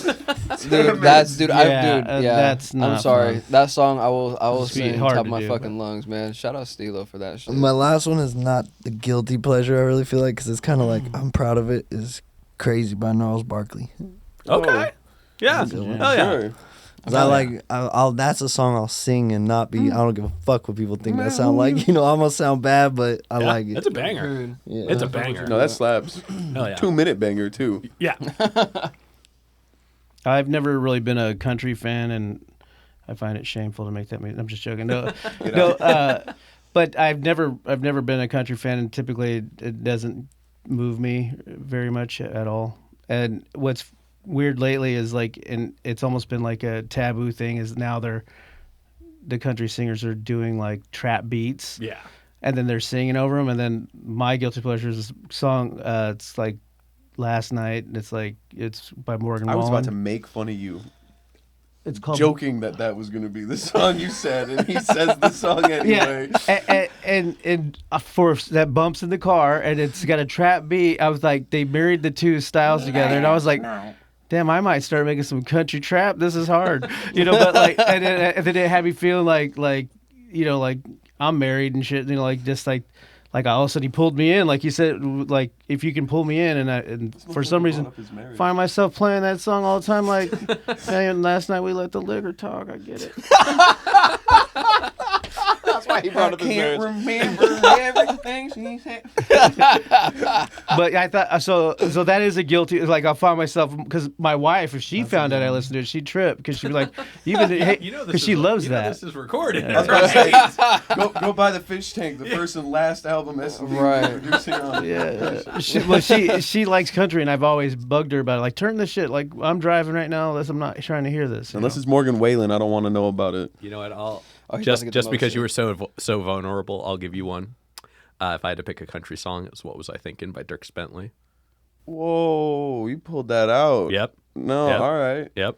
Dude, that's Yeah, yeah. that's I'm not sorry. fun. That song I will It's be sing hard top of to my do, fucking lungs, man. Shout out Steelo for that shit. My last one is not the guilty pleasure. I really feel like because it's kind of like I'm proud of it. Is Crazy by Gnarls Barkley. Okay. Yeah. That's a good one. Oh yeah. Sure. 'Cause I like I'll that's a song I'll sing and not be. I don't give a fuck what people think I sound like. You know, I'm gonna sound bad, but I Yeah, like it. It's a banger. Dude. Yeah. It's a banger. No, that slaps. Hell yeah. 2-minute banger too. Yeah. I've never really been a country fan, and I find it shameful to make that. I'm just joking. No, no. But I've never been a country fan, and typically it doesn't move me very much at all. And what's weird lately is like, and it's almost been like a taboo thing, is now the country singers are doing like trap beats, Yeah. and then they're singing over them. And then my guilty pleasure is this song. It's like Last Night. And it's by Morgan I was Wallen. about to make fun of you, It's called joking that was going to be the song you said, and he says the song anyway. Yeah, and for that bumps in the car, and it's got a trap beat. I was like, they married the two styles together, and I was like, damn, I might start making some country trap. This is hard, you know. But like, and then it had me feeling like you know, like I'm married and shit, you know, like just like all of a sudden he pulled me in, like you said, like if you can pull me in, and for some reason find myself playing that song all the time, like, hey, last night we let the liquor talk. I get it. That's why he brought up his marriage. remember everything she said. But I thought so that is a guilty. Like I'll find myself, because my wife, if she found out I listened to it, she'd trip, because she'd be like, because she loves that. This is recorded. I was about to say, go buy the Fish Tank, the first and last album SND Right. producing on. Yeah. She likes country, and I've always bugged her about it. Like, turn this shit. Like, I'm driving right now. I'm not trying to hear this. Unless it's Morgan Whalen, I don't want to know about it. You know what? I'll he's about to get the just because you were motion. so vulnerable, I'll give you one. If I had to pick a country song, it's "What Was I Thinking" by Dierks Bentley. Whoa, you pulled that out. Yep. No, Yep. all right. Yep.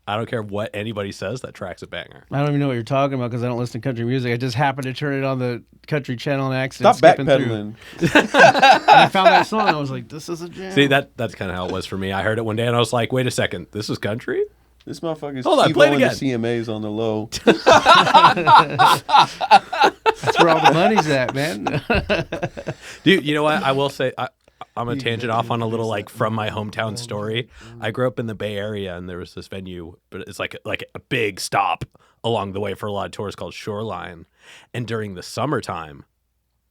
I don't care what anybody says. That track's a banger. I don't even know what you're talking about, because I don't listen to country music. I just happened to turn it on the country channel and accident. Stop skipping through. backpedaling. And I found that song. I was like, this is a jam. See, that's kind of how it was for me. I heard it one day and I was like, wait a second, this is country? This motherfucker's Hold on, play it TiVoing again. the CMAs on the low. That's where all the money's at, man. Dude, you know what? I will say, I'm a tangent off on a little like from my hometown story. I grew up in the Bay Area, and there was this venue, but it's like a big stop along the way for a lot of tours called Shoreline. And during the summertime,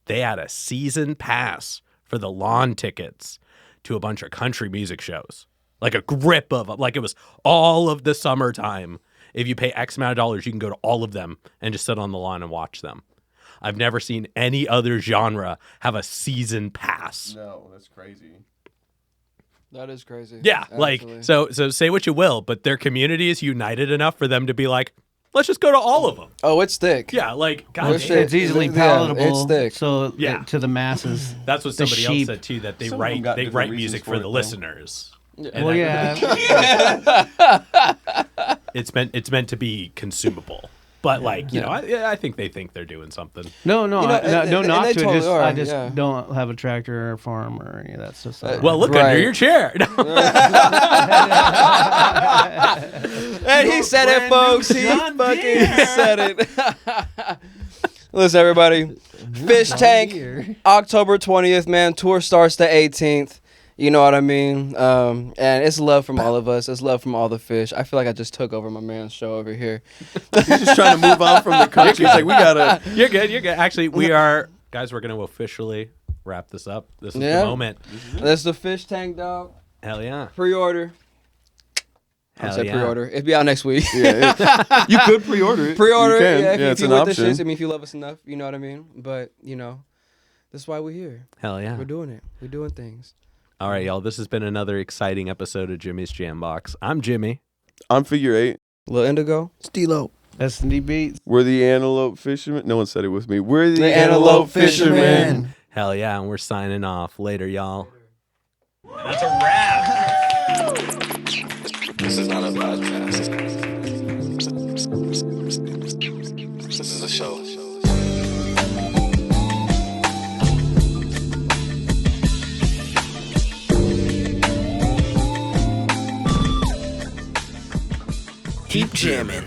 they had a season pass for the lawn tickets to a bunch of country music shows. Like a grip of them. Like it was all of the summertime. If you pay X amount of dollars, you can go to all of them and just sit on the lawn and watch them. I've never seen any other genre have a season pass. No, that's crazy. That is crazy. Yeah, Absolutely. like so say what you will, but their community is united enough for them to be like, let's just go to all of them. Oh, it's thick. Yeah, like Well, God, shit. It's easily Yeah, palatable. it's thick. So Yeah. to the masses. that's what the somebody else sheep. said too. That they Some of them write got different write reasons music for for it, the though. listeners. And Well, that- yeah. it's meant to be consumable. But like, you know, I think they think they're doing something. No, You know, no, and not they to. totally Just, are, I just yeah. don't have a tractor or a farm or any of that stuff. Well, look Right. under your chair. And he said it, folks. He fucking said it. Listen, everybody. Fish Tank, October 20th, man. Tour starts the 18th. You know what I mean? And it's love from all of us. It's love from all the fish. I feel like I just took over my man's show over here. He's just trying to move on from the country. He's like, we gotta. You're good. You're good. Actually, we are, guys. We're gonna officially wrap this up. This is the moment. That's the Fish Tank, dog. Hell yeah. Pre-order. Hell I said yeah. pre-order. It'll be out next week. Yeah, you could pre-order it. Pre-order. You can. Yeah, yeah, if it's you an with the option. shits, I mean, if you love us enough, you know what I mean. But you know, that's why we're here. Hell yeah. We're doing it. We're doing things. All right, y'all. This has been another exciting episode of Jimmy's Jambox. I'm Jimmy. I'm Figure 8. Lil Indigo. Steelo. SND Beats. We're the Antelope Fishermen. No one said it with me. We're the, The Antelope Antelope Fishermen. Fishermen. Hell yeah, and we're signing off. Later, y'all. That's a wrap. This is not a podcast. This is a show. Keep jamming.